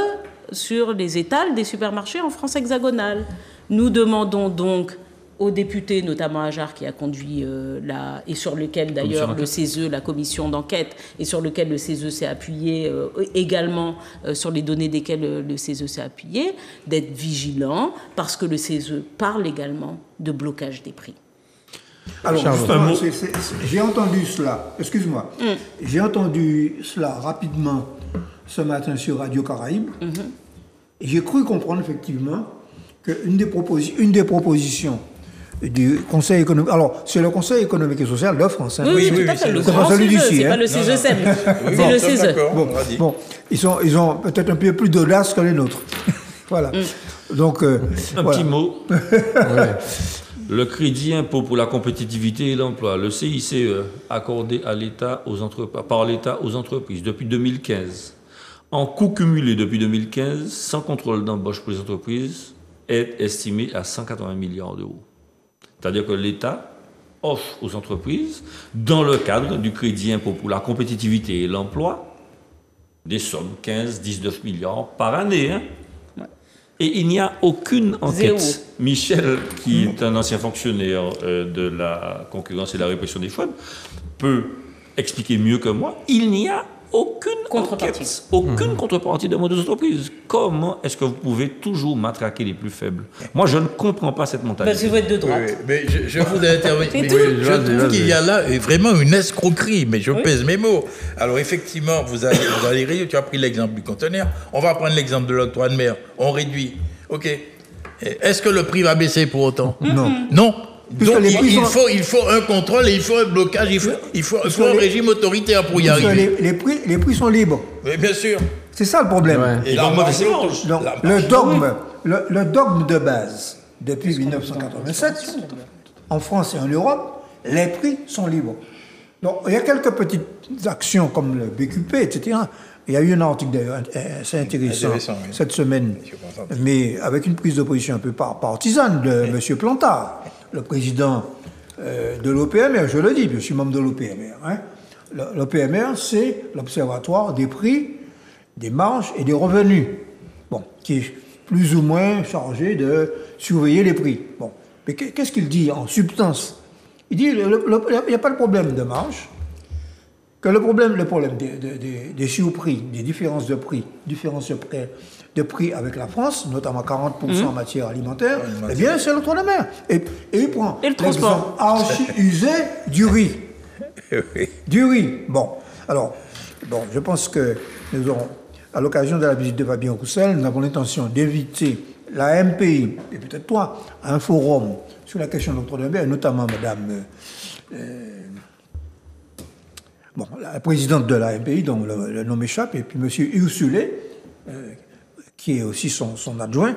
sur les étals des supermarchés en France hexagonale. Nous demandons donc aux députés, notamment Ajar qui a conduit et sur lequel d'ailleurs le CESE, la commission d'enquête, et sur lequel le CESE s'est appuyé également, sur les données desquelles le CESE s'est appuyé, d'être vigilant parce que le CESE parle également de blocage des prix. Alors, justement, j'ai entendu cela, excuse-moi, j'ai entendu cela rapidement ce matin sur Radio Caraïbe, et j'ai cru comprendre effectivement qu'une des propositions du Conseil économique, alors c'est le Conseil économique et social de France, hein, oui, tout à fait, le grand CESE, c'est pas le CESE, c'est le CESE. Bon, ils ont peut-être un peu plus d'audace que les nôtres. Voilà. Donc, petit mot. Ouais. Le crédit impôt pour la compétitivité et l'emploi, le CICE, accordé à l'État par l'État aux entreprises depuis 2015, en coût cumulé depuis 2015, sans contrôle d'embauche pour les entreprises, est estimé à 180 milliards d'euros. C'est-à-dire que l'État offre aux entreprises, dans le cadre du crédit impôt pour la compétitivité et l'emploi, des sommes, 15, 19 milliards par année. Hein. Et il n'y a aucune enquête. Zéro. Michel, qui est un ancien fonctionnaire de la concurrence et de la répression des fraudes, peut expliquer mieux que moi, il n'y a aucune contrepartie. Aucune contrepartie de nos entreprises. Comment est-ce que vous pouvez toujours matraquer les plus faibles? Moi, je ne comprends pas cette mentalité. Parce que vous êtes de droite. Oui, mais je voudrais intervenir. Je trouve qu'il y a là vraiment une escroquerie, mais je pèse mes mots. Alors, effectivement, vous allez rire, tu as pris l'exemple du conteneur. On va prendre l'exemple de l'octroi de mer. On réduit. OK. Est-ce que le prix va baisser pour autant? Non. Non. Donc il faut un contrôle, et il faut un blocage, il faut un régime autoritaire pour y arriver. Les prix sont libres. Oui, bien sûr. C'est ça le problème. Ouais. Et donc, le dogme de base, depuis 1987, en France et en Europe, les prix sont libres. Donc il y a quelques petites actions comme le BQP, etc. Il y a eu un article d'ailleurs assez intéressant cette semaine, mais avec une prise de position un peu partisane de M. Plantard, le président de l'OPMR, je le dis, je suis membre de l'OPMR. Hein. L'OPMR, c'est l'Observatoire des prix, des marges et des revenus, bon, qui est plus ou moins chargé de surveiller les prix. Bon. Mais qu'est-ce qu'il dit en substance? Il dit qu'il n'y a pas de problème de marge, que le problème des surprix, des différences de prix, avec la France, notamment 40% en matière alimentaire, eh bien, c'est l'octroi de mer. Et il prend l'exemple archi-usé du riz. Du riz. Bon, alors, je pense que nous aurons, à l'occasion de la visite de Fabien Roussel, nous avons l'intention d'éviter la MPI, et peut-être toi, un forum sur la question de l'octroi de mer, et notamment Madame... la présidente de la MPI, dont le nom m'échappe, et puis M. Ursulé, qui est aussi son adjoint,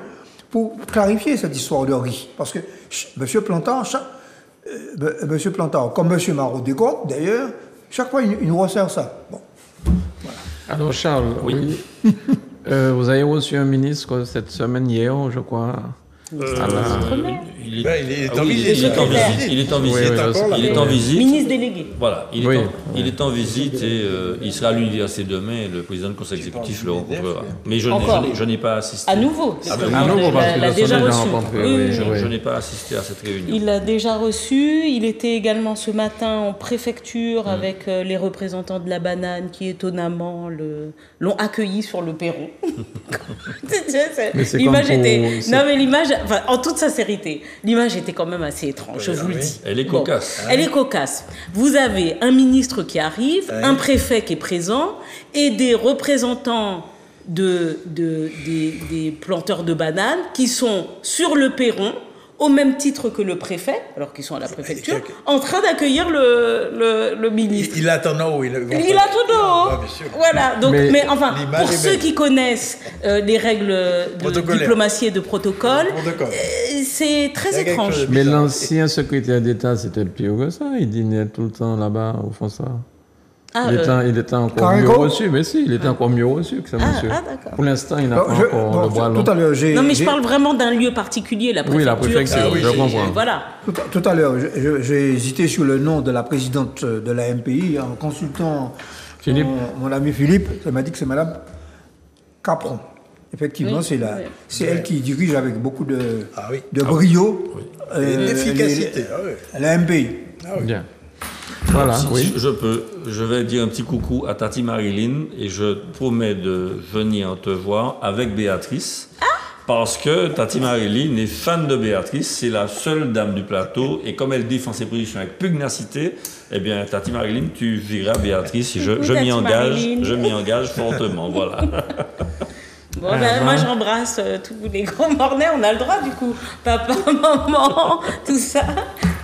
pour clarifier cette histoire de riz. Parce que M. Plantard, comme M. Marot-Descotes, d'ailleurs, chaque fois, il nous resserre ça. Bon. Voilà. Alors, Charles, oui. Vous avez reçu un ministre cette semaine, hier, je crois. Il est en visite. Il est en visite. Ministre délégué. Voilà, il est en visite et il sera à l'université demain. Le président du conseil exécutif le rencontrera. Mais je n'ai pas assisté. À nouveau. À nouveau, parce qu'il l'a déjà reçu. Je n'ai pas assisté à cette réunion. Il l'a déjà reçu. Il était également ce matin en préfecture avec les représentants de la banane qui étonnamment l'ont accueilli sur le perron. L'image était... Non mais l'image... Enfin, en toute sincérité, l'image était quand même assez étrange, je vous le dis. Elle est cocasse. Elle est cocasse. Vous avez un ministre qui arrive, un préfet qui est présent et des représentants des planteurs de bananes qui sont sur le perron, au même titre que le préfet, alors qu'ils sont à la préfecture, en train d'accueillir le ministre. Il attend en haut. Il attend en haut. Voilà. Donc, mais enfin, pour ceux qui connaissent les règles de diplomatie et de protocole, c'est très étrange. Mais l'ancien secrétaire d'État, c'était pire que ça. Il dînait tout le temps là-bas, au fond ça. Il était encore mieux reçu, mais si, il était encore mieux reçu que ça, monsieur. Pour l'instant, il n'a pas encore le bras long. Non, mais je parle vraiment d'un lieu particulier, la préfecture. Oui, la préfecture, je comprends. Voilà. Tout à l'heure, j'ai hésité sur le nom de la présidente de la MPI en consultant mon ami Philippe. Ça m'a dit que c'est Madame Capron. Effectivement, c'est elle qui dirige avec beaucoup de brio l'efficacité. La MPI. Bien. Voilà, je vais dire un petit coucou à Tati Marilyn et je promets de venir te voir avec Béatrice parce que Tati Marilyn est fan de Béatrice, c'est la seule dame du plateau et comme elle défend ses positions avec pugnacité, eh bien Tati Marilyn, tu verras Béatrice et je m'y engage fortement, voilà. Bon, moi j'embrasse tous les grands mornais, on a le droit du coup. Papa, maman, tout ça.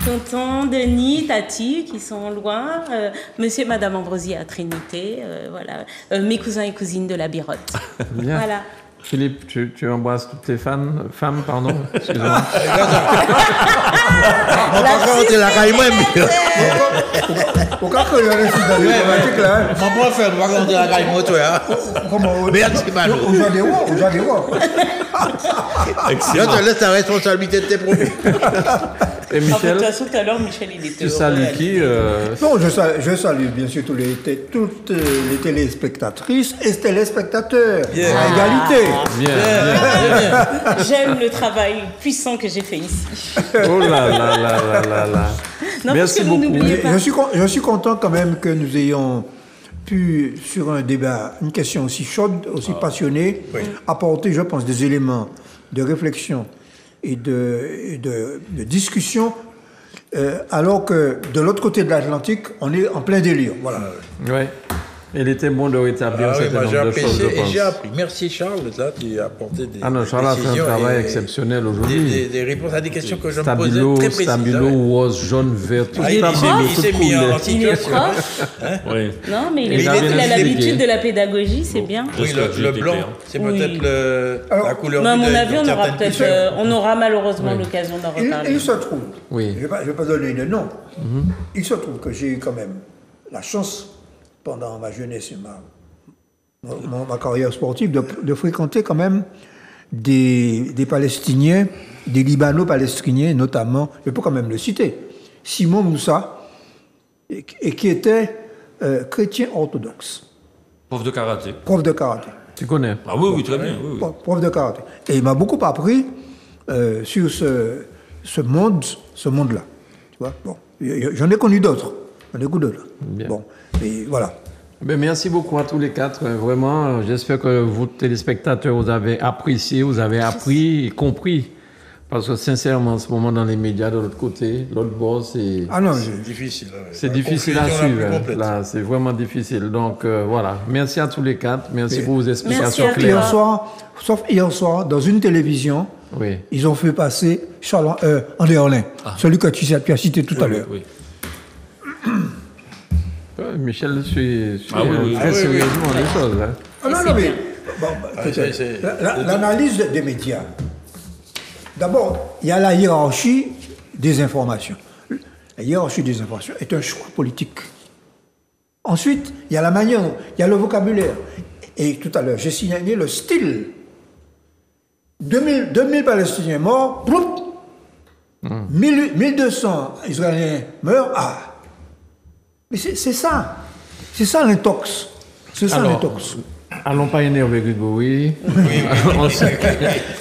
Tonton, Denis, Tati qui sont loin, monsieur et madame Ambrosi à Trinité, voilà. Mes cousins et cousines de la Birotte. Bien. Voilà. Philippe, tu embrasses toutes tes femmes, pardon, excusez-moi. On va raconter la caille même. Pourquoi que le reste de la problématique là? On va faire, on va raconter la caille moi, toi. Comment? Merci, Mano. Excellent. Tu laisses ta responsabilité de tes propos. Et Michel, de toute façon, tout à l'heure, Michel, il était tu salues qui Non, je salue bien sûr toutes les téléspectatrices et téléspectateurs à égalité. Bien. J'aime le travail puissant que j'ai fait ici. Oh là. Non, merci beaucoup. Je suis content quand même que nous ayons pu, sur un débat, une question aussi chaude, aussi passionnée, apporter, je pense, des éléments de réflexion et de discussion, alors que de l'autre côté de l'Atlantique, on est en plein délire. Voilà. Oui. Il était bon de rétablir un certain nombre de choses, je pense. J'ai appris. Merci Charles, là, tu as apporté des Charles a fait un travail exceptionnel aujourd'hui. Des réponses à des questions que je me posais très précises. Stabilo, rose, jaune, vert, tout il s'est mis en situation. Oui. Non, mais il a l'habitude de la pédagogie, c'est bien. Oui, le blanc, c'est peut-être la couleur du deuil. Mais à mon avis, on aura malheureusement l'occasion d'en reparler. Il se trouve, je ne vais pas donner de nom, il se trouve que j'ai eu quand même la chance, pendant ma jeunesse et ma carrière sportive, de fréquenter quand même des Palestiniens, des Libano-Palestiniens notamment, je peux quand même le citer, Simon Moussa, et qui était chrétien orthodoxe. Prof de karaté. Prof de karaté. Tu connais? Ah oui, très bien. Oui. Prof de karaté. Et il m'a beaucoup appris sur ce monde-là. Tu vois, bon, j'en ai connu d'autres. Bon, et voilà. Ben, merci beaucoup à tous les quatre. Vraiment, j'espère que vous, téléspectateurs, vous avez apprécié, vous avez appris et compris. Parce que sincèrement, en ce moment, dans les médias, de l'autre côté, l'autre bord, c'est... Ah non, c'est difficile. C'est difficile à suivre. Là, c'est vraiment difficile. Donc, voilà. Merci à tous les quatre. Merci pour vos explications claires. Sauf hier soir, dans une télévision, ils ont fait passer André Orlin, celui que tu as cité tout à l'heure. Oui. Michel suit très sérieusement les choses. Hein. Non, mais L'analyse des médias. D'abord, il y a la hiérarchie des informations. La hiérarchie des informations est un choix politique. Ensuite, il y a la manière, il y a le vocabulaire. Et tout à l'heure, j'ai signalé le style. 2000 Palestiniens morts, 1200 Israéliens meurent. Ah. Mais c'est ça. C'est ça l'intox. C'est ça l'intox. Allons pas énerver Grégory.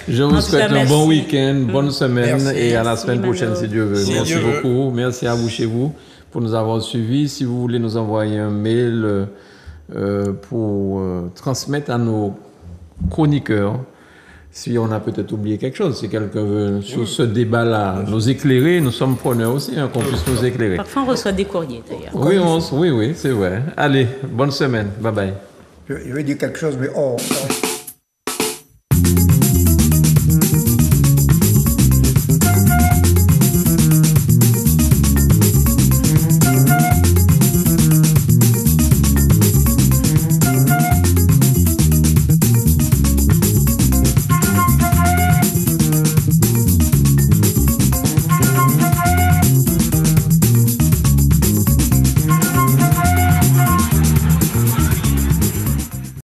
Je vous souhaite un bon week-end, bonne semaine et à la semaine prochaine si Dieu veut. Merci beaucoup. Merci à vous chez vous pour nous avoir suivis. Si vous voulez nous envoyer un mail pour transmettre à nos chroniqueurs, si on a peut-être oublié quelque chose, si quelqu'un veut sur ce débat-là nous éclairer, nous sommes preneurs aussi, qu'on puisse nous éclairer. Parfois on reçoit des courriers d'ailleurs. Oui, c'est vrai. Allez, bonne semaine. Bye bye. Je vais dire quelque chose, mais